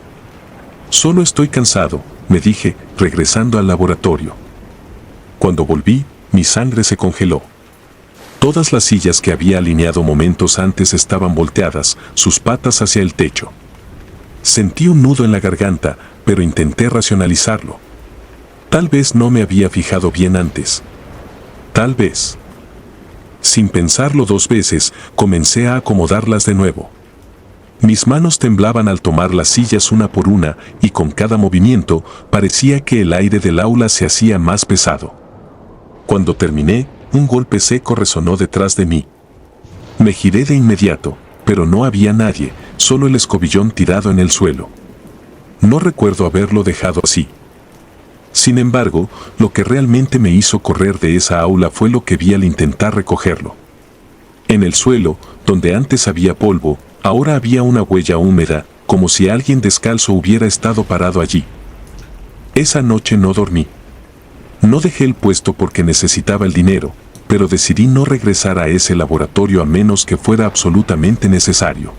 Solo estoy cansado, me dije, regresando al laboratorio. Cuando volví, mi sangre se congeló. Todas las sillas que había alineado momentos antes estaban volteadas, sus patas hacia el techo. Sentí un nudo en la garganta, pero intenté racionalizarlo. Tal vez no me había fijado bien antes. Tal vez. Sin pensarlo 2 veces, comencé a acomodarlas de nuevo. Mis manos temblaban al tomar las sillas una por una, y con cada movimiento, parecía que el aire del aula se hacía más pesado. Cuando terminé, un golpe seco resonó detrás de mí. Me giré de inmediato, pero no había nadie, solo el escobillón tirado en el suelo. No recuerdo haberlo dejado así. Sin embargo, lo que realmente me hizo correr de esa aula fue lo que vi al intentar recogerlo. En el suelo, donde antes había polvo, ahora había una huella húmeda, como si alguien descalzo hubiera estado parado allí. Esa noche no dormí. No dejé el puesto porque necesitaba el dinero, pero decidí no regresar a ese laboratorio a menos que fuera absolutamente necesario.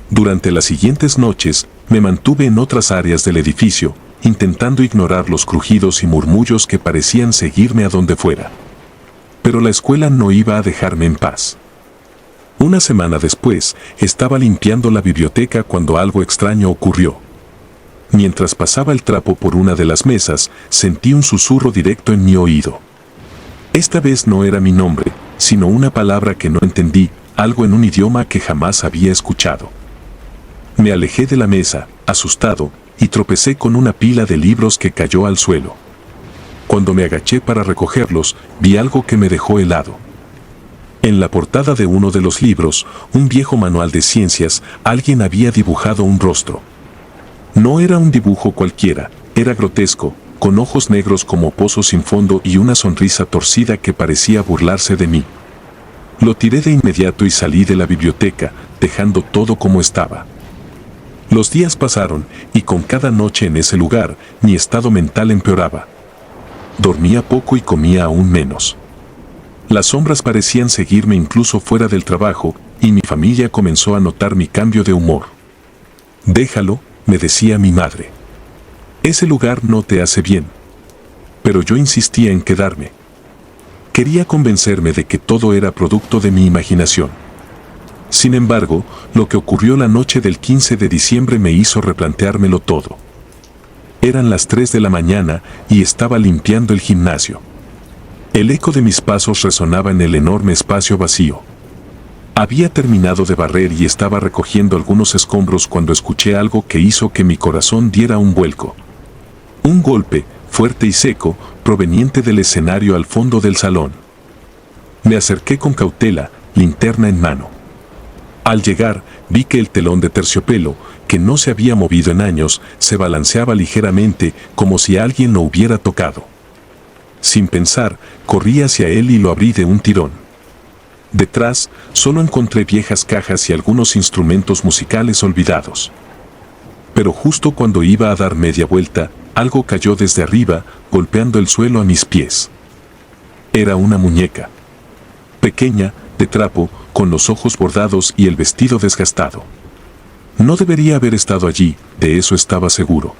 Durante las siguientes noches, me mantuve en otras áreas del edificio, intentando ignorar los crujidos y murmullos que parecían seguirme a donde fuera. Pero la escuela no iba a dejarme en paz. Una semana después, estaba limpiando la biblioteca cuando algo extraño ocurrió. Mientras pasaba el trapo por una de las mesas, sentí un susurro directo en mi oído. Esta vez no era mi nombre, sino una palabra que no entendí, algo en un idioma que jamás había escuchado. Me alejé de la mesa, asustado, y tropecé con una pila de libros que cayó al suelo. Cuando me agaché para recogerlos, vi algo que me dejó helado. En la portada de uno de los libros, un viejo manual de ciencias, alguien había dibujado un rostro. No era un dibujo cualquiera, era grotesco, con ojos negros como pozos sin fondo y una sonrisa torcida que parecía burlarse de mí. Lo tiré de inmediato y salí de la biblioteca, dejando todo como estaba. Los días pasaron, y con cada noche en ese lugar, mi estado mental empeoraba. Dormía poco y comía aún menos. Las sombras parecían seguirme incluso fuera del trabajo, y mi familia comenzó a notar mi cambio de humor. Déjalo, me decía mi madre. Ese lugar no te hace bien. Pero yo insistía en quedarme. Quería convencerme de que todo era producto de mi imaginación. Sin embargo, lo que ocurrió la noche del 15 de diciembre me hizo replanteármelo todo. Eran las 3 de la mañana y estaba limpiando el gimnasio. El eco de mis pasos resonaba en el enorme espacio vacío. Había terminado de barrer y estaba recogiendo algunos escombros cuando escuché algo que hizo que mi corazón diera un vuelco. Un golpe, fuerte y seco, proveniente del escenario al fondo del salón. Me acerqué con cautela, linterna en mano. Al llegar, vi que el telón de terciopelo, que no se había movido en años, se balanceaba ligeramente como si alguien lo hubiera tocado. Sin pensar, corrí hacia él y lo abrí de un tirón. Detrás, solo encontré viejas cajas y algunos instrumentos musicales olvidados. Pero justo cuando iba a dar media vuelta, algo cayó desde arriba, golpeando el suelo a mis pies. Era una muñeca. Pequeña, de trapo, con los ojos bordados y el vestido desgastado. No debería haber estado allí, de eso estaba seguro.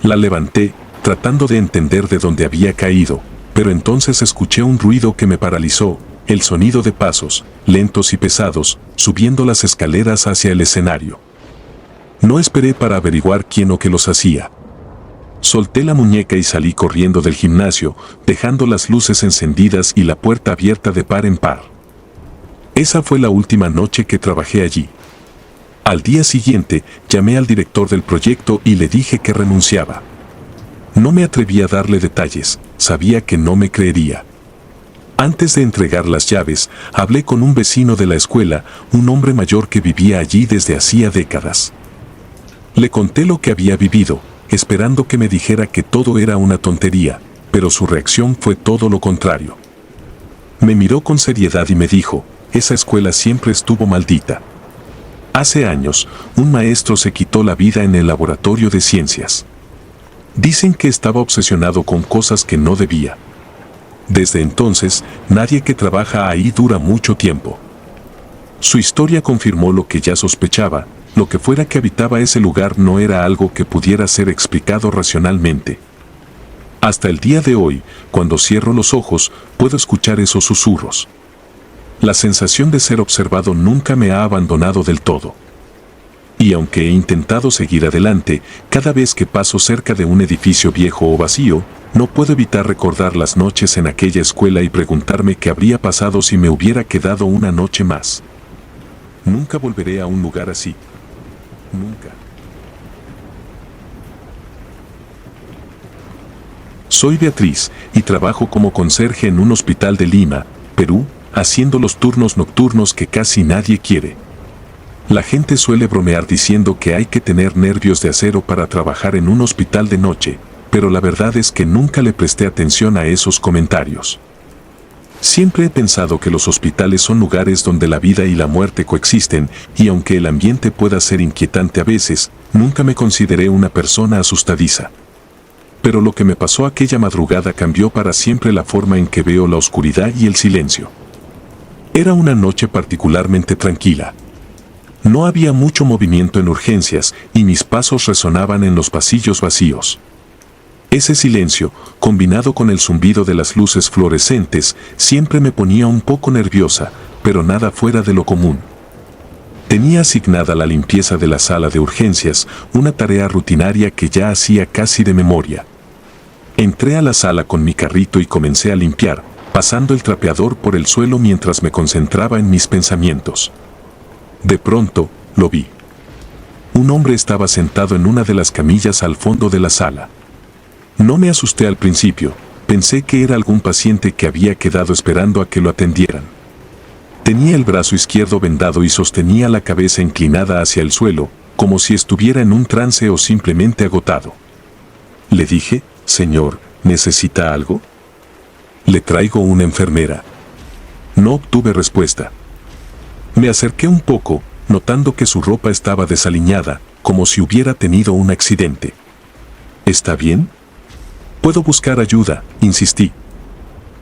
La levanté, tratando de entender de dónde había caído, pero entonces escuché un ruido que me paralizó, el sonido de pasos, lentos y pesados, subiendo las escaleras hacia el escenario. No esperé para averiguar quién o qué los hacía. Solté la muñeca y salí corriendo del gimnasio, dejando las luces encendidas y la puerta abierta de par en par. Esa fue la última noche que trabajé allí. Al día siguiente, llamé al director del proyecto y le dije que renunciaba. No me atreví a darle detalles, sabía que no me creería. Antes de entregar las llaves, hablé con un vecino de la escuela, un hombre mayor que vivía allí desde hacía décadas. Le conté lo que había vivido, esperando que me dijera que todo era una tontería, pero su reacción fue todo lo contrario. Me miró con seriedad y me dijo, esa escuela siempre estuvo maldita. Hace años, un maestro se quitó la vida en el laboratorio de ciencias. Dicen que estaba obsesionado con cosas que no debía. Desde entonces, nadie que trabaja ahí dura mucho tiempo. Su historia confirmó lo que ya sospechaba, lo que fuera que habitaba ese lugar no era algo que pudiera ser explicado racionalmente. Hasta el día de hoy, cuando cierro los ojos, puedo escuchar esos susurros. La sensación de ser observado nunca me ha abandonado del todo. Y aunque he intentado seguir adelante, cada vez que paso cerca de un edificio viejo o vacío, no puedo evitar recordar las noches en aquella escuela y preguntarme qué habría pasado si me hubiera quedado una noche más. Nunca volveré a un lugar así. Nunca. Soy Beatriz y trabajo como conserje en un hospital de Lima, Perú, haciendo los turnos nocturnos que casi nadie quiere. La gente suele bromear diciendo que hay que tener nervios de acero para trabajar en un hospital de noche, pero la verdad es que nunca le presté atención a esos comentarios. Siempre he pensado que los hospitales son lugares donde la vida y la muerte coexisten, y aunque el ambiente pueda ser inquietante a veces, nunca me consideré una persona asustadiza. Pero lo que me pasó aquella madrugada cambió para siempre la forma en que veo la oscuridad y el silencio. Era una noche particularmente tranquila. No había mucho movimiento en urgencias y mis pasos resonaban en los pasillos vacíos. Ese silencio, combinado con el zumbido de las luces fluorescentes, siempre me ponía un poco nerviosa, pero nada fuera de lo común. Tenía asignada la limpieza de la sala de urgencias, una tarea rutinaria que ya hacía casi de memoria. Entré a la sala con mi carrito y comencé a limpiar, pasando el trapeador por el suelo mientras me concentraba en mis pensamientos. De pronto, lo vi. Un hombre estaba sentado en una de las camillas al fondo de la sala. No me asusté al principio, pensé que era algún paciente que había quedado esperando a que lo atendieran. Tenía el brazo izquierdo vendado y sostenía la cabeza inclinada hacia el suelo, como si estuviera en un trance o simplemente agotado. Le dije, «Señor, ¿necesita algo?» «Le traigo una enfermera». No obtuve respuesta. Me acerqué un poco, notando que su ropa estaba desaliñada, como si hubiera tenido un accidente. «¿Está bien?» «Puedo buscar ayuda», insistí.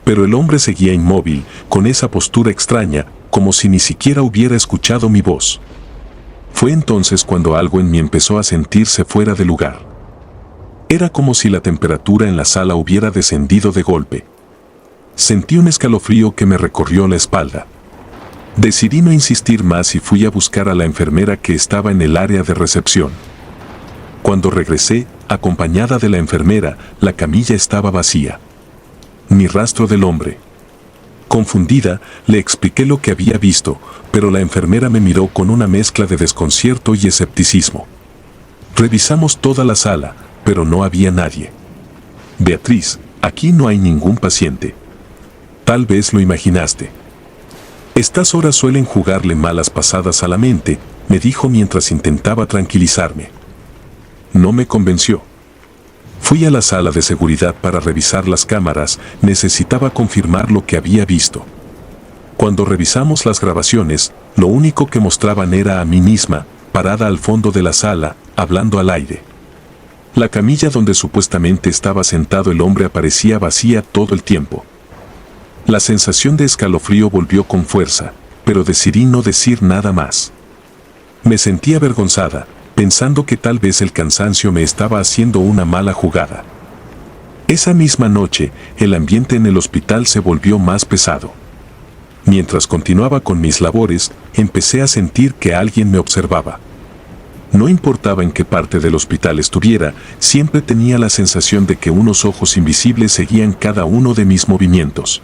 Pero el hombre seguía inmóvil, con esa postura extraña, como si ni siquiera hubiera escuchado mi voz. Fue entonces cuando algo en mí empezó a sentirse fuera de lugar. Era como si la temperatura en la sala hubiera descendido de golpe. Sentí un escalofrío que me recorrió la espalda. Decidí no insistir más y fui a buscar a la enfermera que estaba en el área de recepción. Cuando regresé, acompañada de la enfermera, la camilla estaba vacía. Ni rastro del hombre. Confundida, le expliqué lo que había visto, pero la enfermera me miró con una mezcla de desconcierto y escepticismo. Revisamos toda la sala, pero no había nadie. «Beatriz, aquí no hay ningún paciente». «Tal vez lo imaginaste». «Estas horas suelen jugarle malas pasadas a la mente», me dijo mientras intentaba tranquilizarme. No me convenció. Fui a la sala de seguridad para revisar las cámaras, necesitaba confirmar lo que había visto. Cuando revisamos las grabaciones, lo único que mostraban era a mí misma, parada al fondo de la sala, hablando al aire. La camilla donde supuestamente estaba sentado el hombre aparecía vacía todo el tiempo. La sensación de escalofrío volvió con fuerza, pero decidí no decir nada más. Me sentí avergonzada, pensando que tal vez el cansancio me estaba haciendo una mala jugada. Esa misma noche, el ambiente en el hospital se volvió más pesado. Mientras continuaba con mis labores, empecé a sentir que alguien me observaba. No importaba en qué parte del hospital estuviera, siempre tenía la sensación de que unos ojos invisibles seguían cada uno de mis movimientos.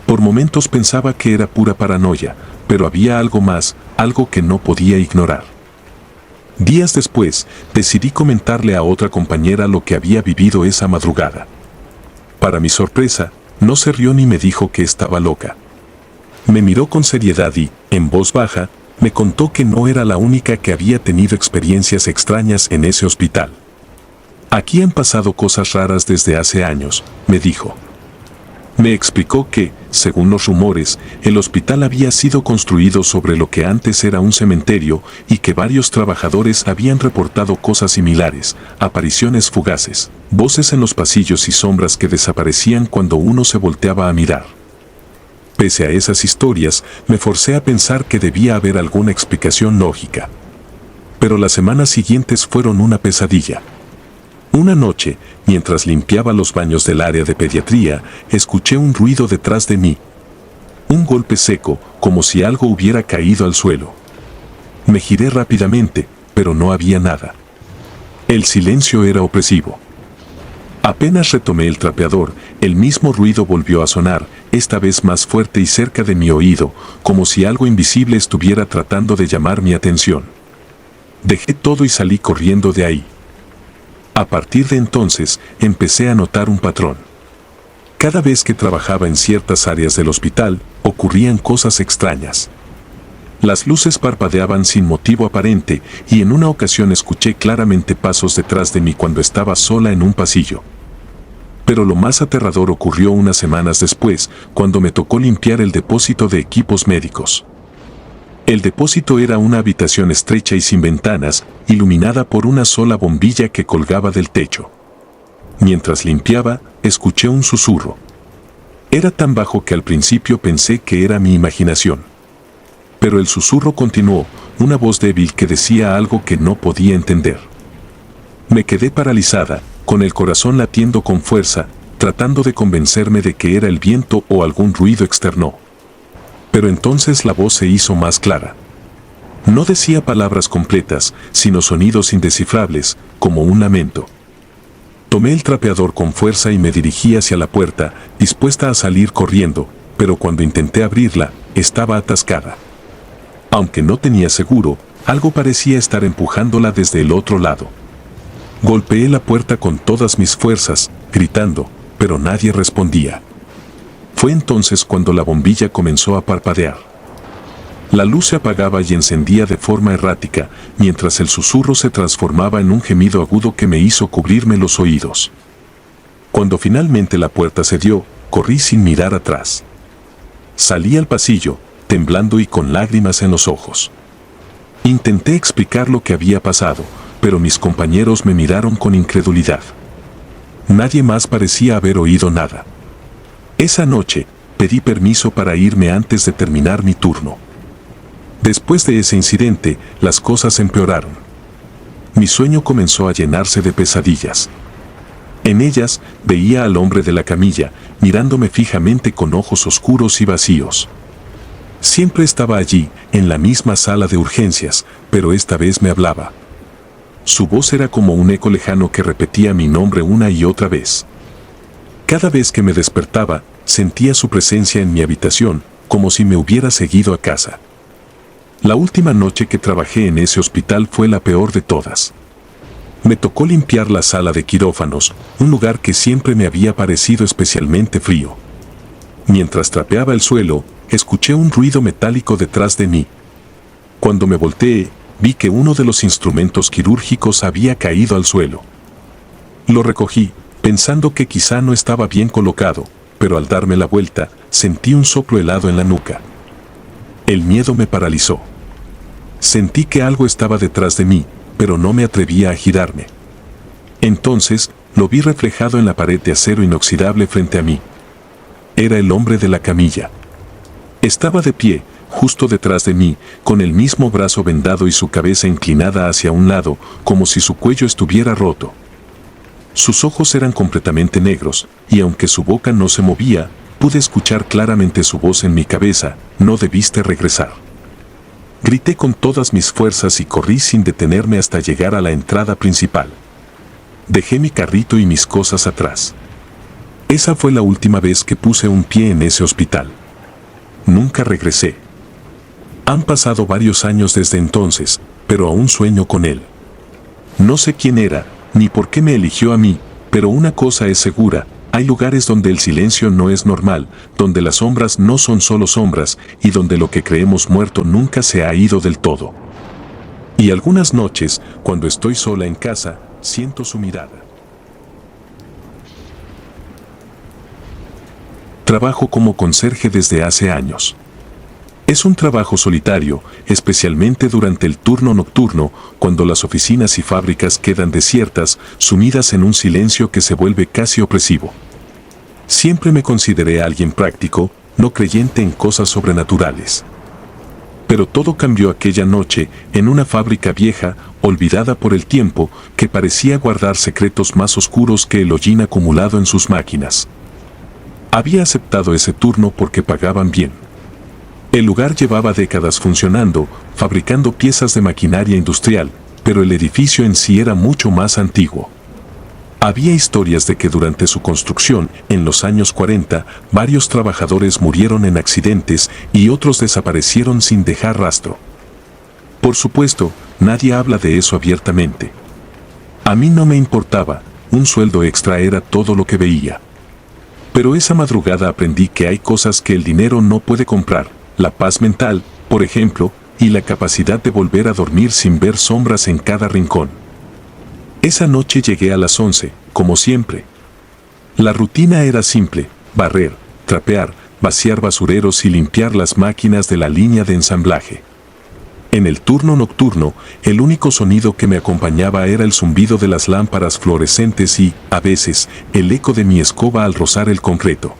Por momentos pensaba que era pura paranoia, pero había algo más, algo que no podía ignorar. Días después, decidí comentarle a otra compañera lo que había vivido esa madrugada. Para mi sorpresa, no se rió ni me dijo que estaba loca. Me miró con seriedad y, en voz baja, me contó que no era la única que había tenido experiencias extrañas en ese hospital. «Aquí han pasado cosas raras desde hace años», me dijo. Me explicó que, según los rumores, el hospital había sido construido sobre lo que antes era un cementerio y que varios trabajadores habían reportado cosas similares, apariciones fugaces, voces en los pasillos y sombras que desaparecían cuando uno se volteaba a mirar. Pese a esas historias, me forcé a pensar que debía haber alguna explicación lógica. Pero las semanas siguientes fueron una pesadilla. Una noche, mientras limpiaba los baños del área de pediatría, escuché un ruido detrás de mí. Un golpe seco, como si algo hubiera caído al suelo. Me giré rápidamente, pero no había nada. El silencio era opresivo. Apenas retomé el trapeador, el mismo ruido volvió a sonar, esta vez más fuerte y cerca de mi oído, como si algo invisible estuviera tratando de llamar mi atención. Dejé todo y salí corriendo de ahí. A partir de entonces, empecé a notar un patrón. Cada vez que trabajaba en ciertas áreas del hospital, ocurrían cosas extrañas. Las luces parpadeaban sin motivo aparente y en una ocasión escuché claramente pasos detrás de mí cuando estaba sola en un pasillo. Pero lo más aterrador ocurrió unas semanas después, cuando me tocó limpiar el depósito de equipos médicos. El depósito era una habitación estrecha y sin ventanas, iluminada por una sola bombilla que colgaba del techo. Mientras limpiaba, escuché un susurro. Era tan bajo que al principio pensé que era mi imaginación. Pero el susurro continuó, una voz débil que decía algo que no podía entender. Me quedé paralizada, con el corazón latiendo con fuerza, tratando de convencerme de que era el viento o algún ruido externo. Pero entonces la voz se hizo más clara. No decía palabras completas, sino sonidos indescifrables, como un lamento. Tomé el trapeador con fuerza y me dirigí hacia la puerta, dispuesta a salir corriendo, pero cuando intenté abrirla, estaba atascada. Aunque no tenía seguro, algo parecía estar empujándola desde el otro lado. Golpeé la puerta con todas mis fuerzas, gritando, pero nadie respondía. Fue entonces cuando la bombilla comenzó a parpadear. La luz se apagaba y encendía de forma errática, mientras el susurro se transformaba en un gemido agudo que me hizo cubrirme los oídos. Cuando finalmente la puerta cedió, corrí sin mirar atrás. Salí al pasillo, temblando y con lágrimas en los ojos. Intenté explicar lo que había pasado, pero mis compañeros me miraron con incredulidad. Nadie más parecía haber oído nada. Esa noche, pedí permiso para irme antes de terminar mi turno. Después de ese incidente, las cosas empeoraron. Mi sueño comenzó a llenarse de pesadillas. En ellas, veía al hombre de la camilla, mirándome fijamente con ojos oscuros y vacíos. Siempre estaba allí, en la misma sala de urgencias, pero esta vez me hablaba. Su voz era como un eco lejano que repetía mi nombre una y otra vez. Cada vez que me despertaba, sentía su presencia en mi habitación, como si me hubiera seguido a casa. La última noche que trabajé en ese hospital fue la peor de todas. Me tocó limpiar la sala de quirófanos, un lugar que siempre me había parecido especialmente frío. Mientras trapeaba el suelo, escuché un ruido metálico detrás de mí. Cuando me volteé, vi que uno de los instrumentos quirúrgicos había caído al suelo. Lo recogí, pensando que quizá no estaba bien colocado, pero al darme la vuelta, sentí un soplo helado en la nuca. El miedo me paralizó. Sentí que algo estaba detrás de mí, pero no me atrevía a girarme. Entonces, lo vi reflejado en la pared de acero inoxidable frente a mí. Era el hombre de la camilla. Estaba de pie, justo detrás de mí, con el mismo brazo vendado y su cabeza inclinada hacia un lado, como si su cuello estuviera roto. Sus ojos eran completamente negros, y aunque su boca no se movía, pude escuchar claramente su voz en mi cabeza: no debiste regresar. Grité con todas mis fuerzas y corrí sin detenerme hasta llegar a la entrada principal. Dejé mi carrito y mis cosas atrás. Esa fue la última vez que puse un pie en ese hospital. Nunca regresé. Han pasado varios años desde entonces, pero aún sueño con él. No sé quién era, ni por qué me eligió a mí, pero una cosa es segura: hay lugares donde el silencio no es normal, donde las sombras no son solo sombras, y donde lo que creemos muerto nunca se ha ido del todo. Y algunas noches, cuando estoy sola en casa, siento su mirada. Trabajo como conserje desde hace años. Es un trabajo solitario, especialmente durante el turno nocturno, cuando las oficinas y fábricas quedan desiertas, sumidas en un silencio que se vuelve casi opresivo. Siempre me consideré alguien práctico, no creyente en cosas sobrenaturales. Pero todo cambió aquella noche, en una fábrica vieja, olvidada por el tiempo, que parecía guardar secretos más oscuros que el hollín acumulado en sus máquinas. Había aceptado ese turno porque pagaban bien. El lugar llevaba décadas funcionando, fabricando piezas de maquinaria industrial, pero el edificio en sí era mucho más antiguo. Había historias de que durante su construcción, en los años 40, varios trabajadores murieron en accidentes y otros desaparecieron sin dejar rastro. Por supuesto, nadie habla de eso abiertamente. A mí no me importaba, un sueldo extra era todo lo que veía. Pero esa madrugada aprendí que hay cosas que el dinero no puede comprar: la paz mental, por ejemplo, y la capacidad de volver a dormir sin ver sombras en cada rincón. Esa noche llegué a las 11, como siempre. La rutina era simple: barrer, trapear, vaciar basureros y limpiar las máquinas de la línea de ensamblaje. En el turno nocturno, el único sonido que me acompañaba era el zumbido de las lámparas fluorescentes y, a veces, el eco de mi escoba al rozar el concreto.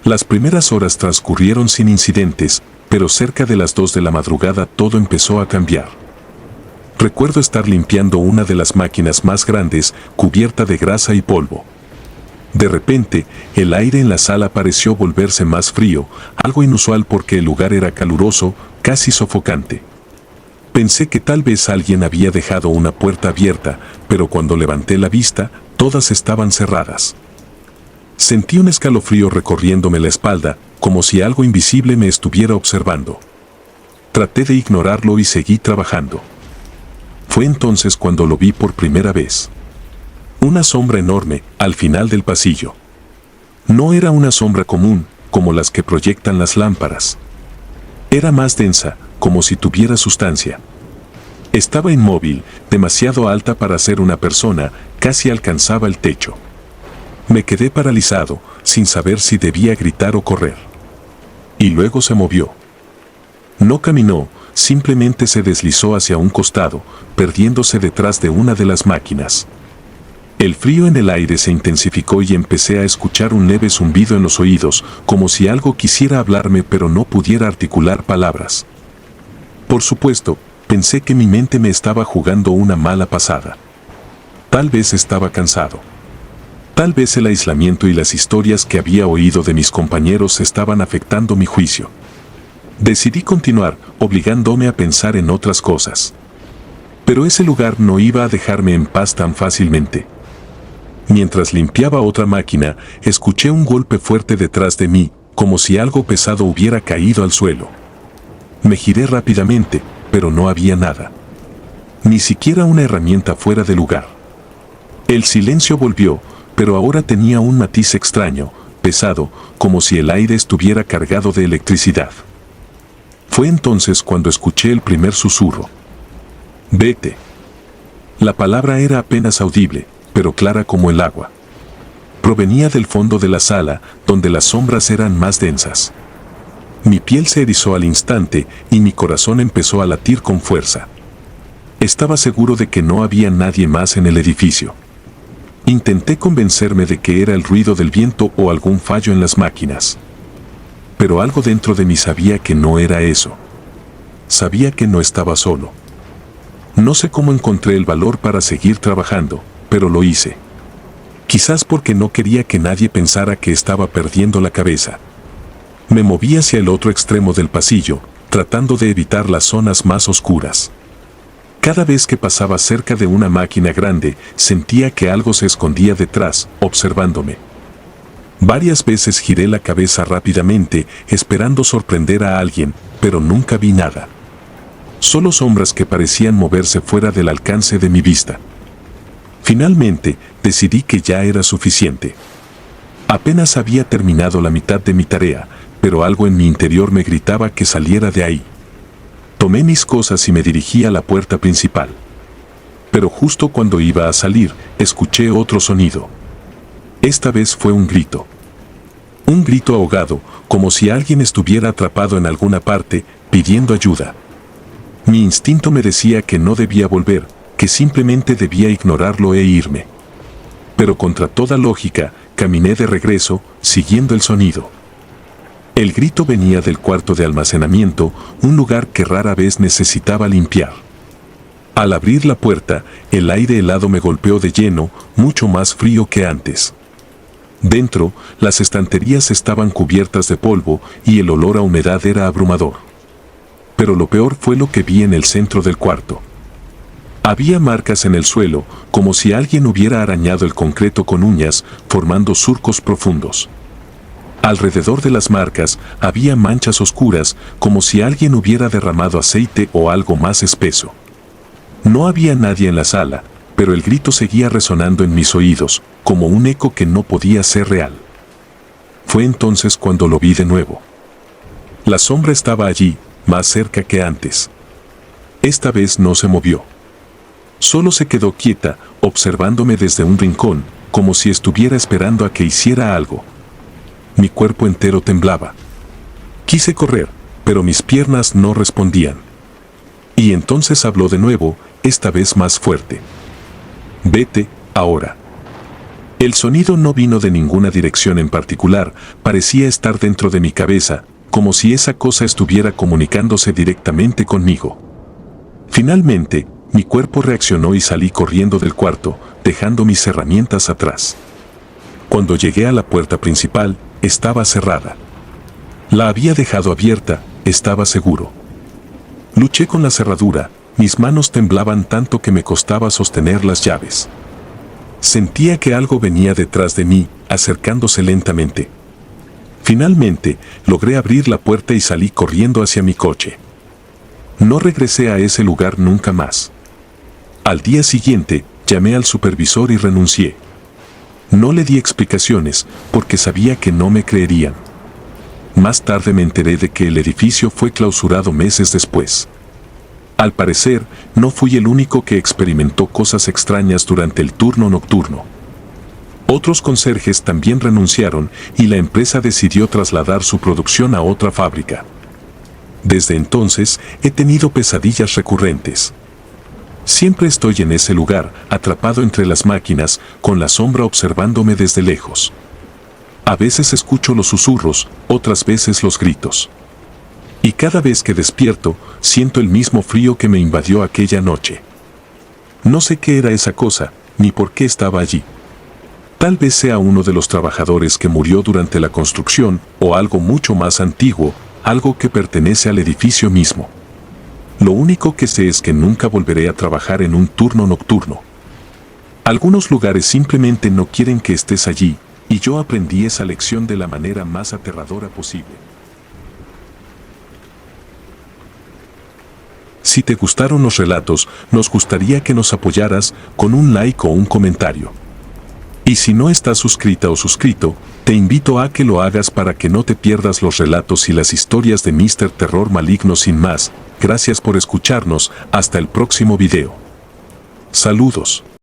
Las primeras horas transcurrieron sin incidentes, pero cerca de las 2 de la madrugada todo empezó a cambiar. Recuerdo estar limpiando una de las máquinas más grandes, cubierta de grasa y polvo. De repente, el aire en la sala pareció volverse más frío, algo inusual porque el lugar era caluroso, casi sofocante. Pensé que tal vez alguien había dejado una puerta abierta, pero cuando levanté la vista, todas estaban cerradas. Sentí un escalofrío recorriéndome la espalda, como si algo invisible me estuviera observando. Traté de ignorarlo y seguí trabajando. Fue entonces cuando lo vi por primera vez. Una sombra enorme, al final del pasillo. No era una sombra común, como las que proyectan las lámparas. Era más densa, como si tuviera sustancia. Estaba inmóvil, demasiado alta para ser una persona, casi alcanzaba el techo. Me quedé paralizado, sin saber si debía gritar o correr. Y luego se movió. No caminó, simplemente se deslizó hacia un costado, perdiéndose detrás de una de las máquinas. El frío en el aire se intensificó y empecé a escuchar un leve zumbido en los oídos, como si algo quisiera hablarme pero no pudiera articular palabras. Por supuesto, pensé que mi mente me estaba jugando una mala pasada. Tal vez estaba cansado. Tal vez el aislamiento y las historias que había oído de mis compañeros estaban afectando mi juicio. Decidí continuar, obligándome a pensar en otras cosas. Pero ese lugar no iba a dejarme en paz tan fácilmente. Mientras limpiaba otra máquina, escuché un golpe fuerte detrás de mí, como si algo pesado hubiera caído al suelo. Me giré rápidamente, pero no había nada. Ni siquiera una herramienta fuera de lugar. El silencio volvió, pero ahora tenía un matiz extraño, pesado, como si el aire estuviera cargado de electricidad. Fue entonces cuando escuché el primer susurro. «Vete». La palabra era apenas audible, pero clara como el agua. Provenía del fondo de la sala, donde las sombras eran más densas. Mi piel se erizó al instante y mi corazón empezó a latir con fuerza. Estaba seguro de que no había nadie más en el edificio. Intenté convencerme de que era el ruido del viento o algún fallo en las máquinas. Pero algo dentro de mí sabía que no era eso. Sabía que no estaba solo. No sé cómo encontré el valor para seguir trabajando, pero lo hice. Quizás porque no quería que nadie pensara que estaba perdiendo la cabeza. Me moví hacia el otro extremo del pasillo, tratando de evitar las zonas más oscuras. Cada vez que pasaba cerca de una máquina grande, sentía que algo se escondía detrás, observándome. Varias veces giré la cabeza rápidamente, esperando sorprender a alguien, pero nunca vi nada. Solo sombras que parecían moverse fuera del alcance de mi vista. Finalmente, decidí que ya era suficiente. Apenas había terminado la mitad de mi tarea, pero algo en mi interior me gritaba que saliera de ahí. Tomé mis cosas y me dirigí a la puerta principal. Pero justo cuando iba a salir, escuché otro sonido. Esta vez fue un grito. Un grito ahogado, como si alguien estuviera atrapado en alguna parte, pidiendo ayuda. Mi instinto me decía que no debía volver, que simplemente debía ignorarlo e irme. Pero contra toda lógica, caminé de regreso, siguiendo el sonido. El grito venía del cuarto de almacenamiento, un lugar que rara vez necesitaba limpiar. Al abrir la puerta, el aire helado me golpeó de lleno, mucho más frío que antes. Dentro, las estanterías estaban cubiertas de polvo y el olor a humedad era abrumador. Pero lo peor fue lo que vi en el centro del cuarto. Había marcas en el suelo, como si alguien hubiera arañado el concreto con uñas, formando surcos profundos. Alrededor de las marcas había manchas oscuras, como si alguien hubiera derramado aceite o algo más espeso. No había nadie en la sala, pero el grito seguía resonando en mis oídos, como un eco que no podía ser real. Fue entonces cuando lo vi de nuevo. La sombra estaba allí, más cerca que antes. Esta vez no se movió. Solo se quedó quieta, observándome desde un rincón, como si estuviera esperando a que hiciera algo. Mi cuerpo entero temblaba. Quise correr, pero mis piernas no respondían. Y entonces habló de nuevo, esta vez más fuerte. Vete, ahora. El sonido no vino de ninguna dirección en particular, parecía estar dentro de mi cabeza, como si esa cosa estuviera comunicándose directamente conmigo. Finalmente, mi cuerpo reaccionó y salí corriendo del cuarto, dejando mis herramientas atrás. Cuando llegué a la puerta principal, estaba cerrada. La había dejado abierta, estaba seguro. Luché con la cerradura, mis manos temblaban tanto que me costaba sostener las llaves. Sentía que algo venía detrás de mí, acercándose lentamente. Finalmente, logré abrir la puerta y salí corriendo hacia mi coche. No regresé a ese lugar nunca más. Al día siguiente, llamé al supervisor y renuncié. No le di explicaciones, porque sabía que no me creerían. Más tarde me enteré de que el edificio fue clausurado meses después. Al parecer, no fui el único que experimentó cosas extrañas durante el turno nocturno. Otros conserjes también renunciaron y la empresa decidió trasladar su producción a otra fábrica. Desde entonces, he tenido pesadillas recurrentes. Siempre estoy en ese lugar, atrapado entre las máquinas, con la sombra observándome desde lejos. A veces escucho los susurros, otras veces los gritos. Y cada vez que despierto, siento el mismo frío que me invadió aquella noche. No sé qué era esa cosa, ni por qué estaba allí. Tal vez sea uno de los trabajadores que murió durante la construcción, o algo mucho más antiguo, algo que pertenece al edificio mismo. Lo único que sé es que nunca volveré a trabajar en un turno nocturno. Algunos lugares simplemente no quieren que estés allí, y yo aprendí esa lección de la manera más aterradora posible. Si te gustaron los relatos, nos gustaría que nos apoyaras con un like o un comentario. Y si no estás suscrita o suscrito, te invito a que lo hagas para que no te pierdas los relatos y las historias de Mr. Terror Maligno. Sin más, gracias por escucharnos, hasta el próximo video. Saludos.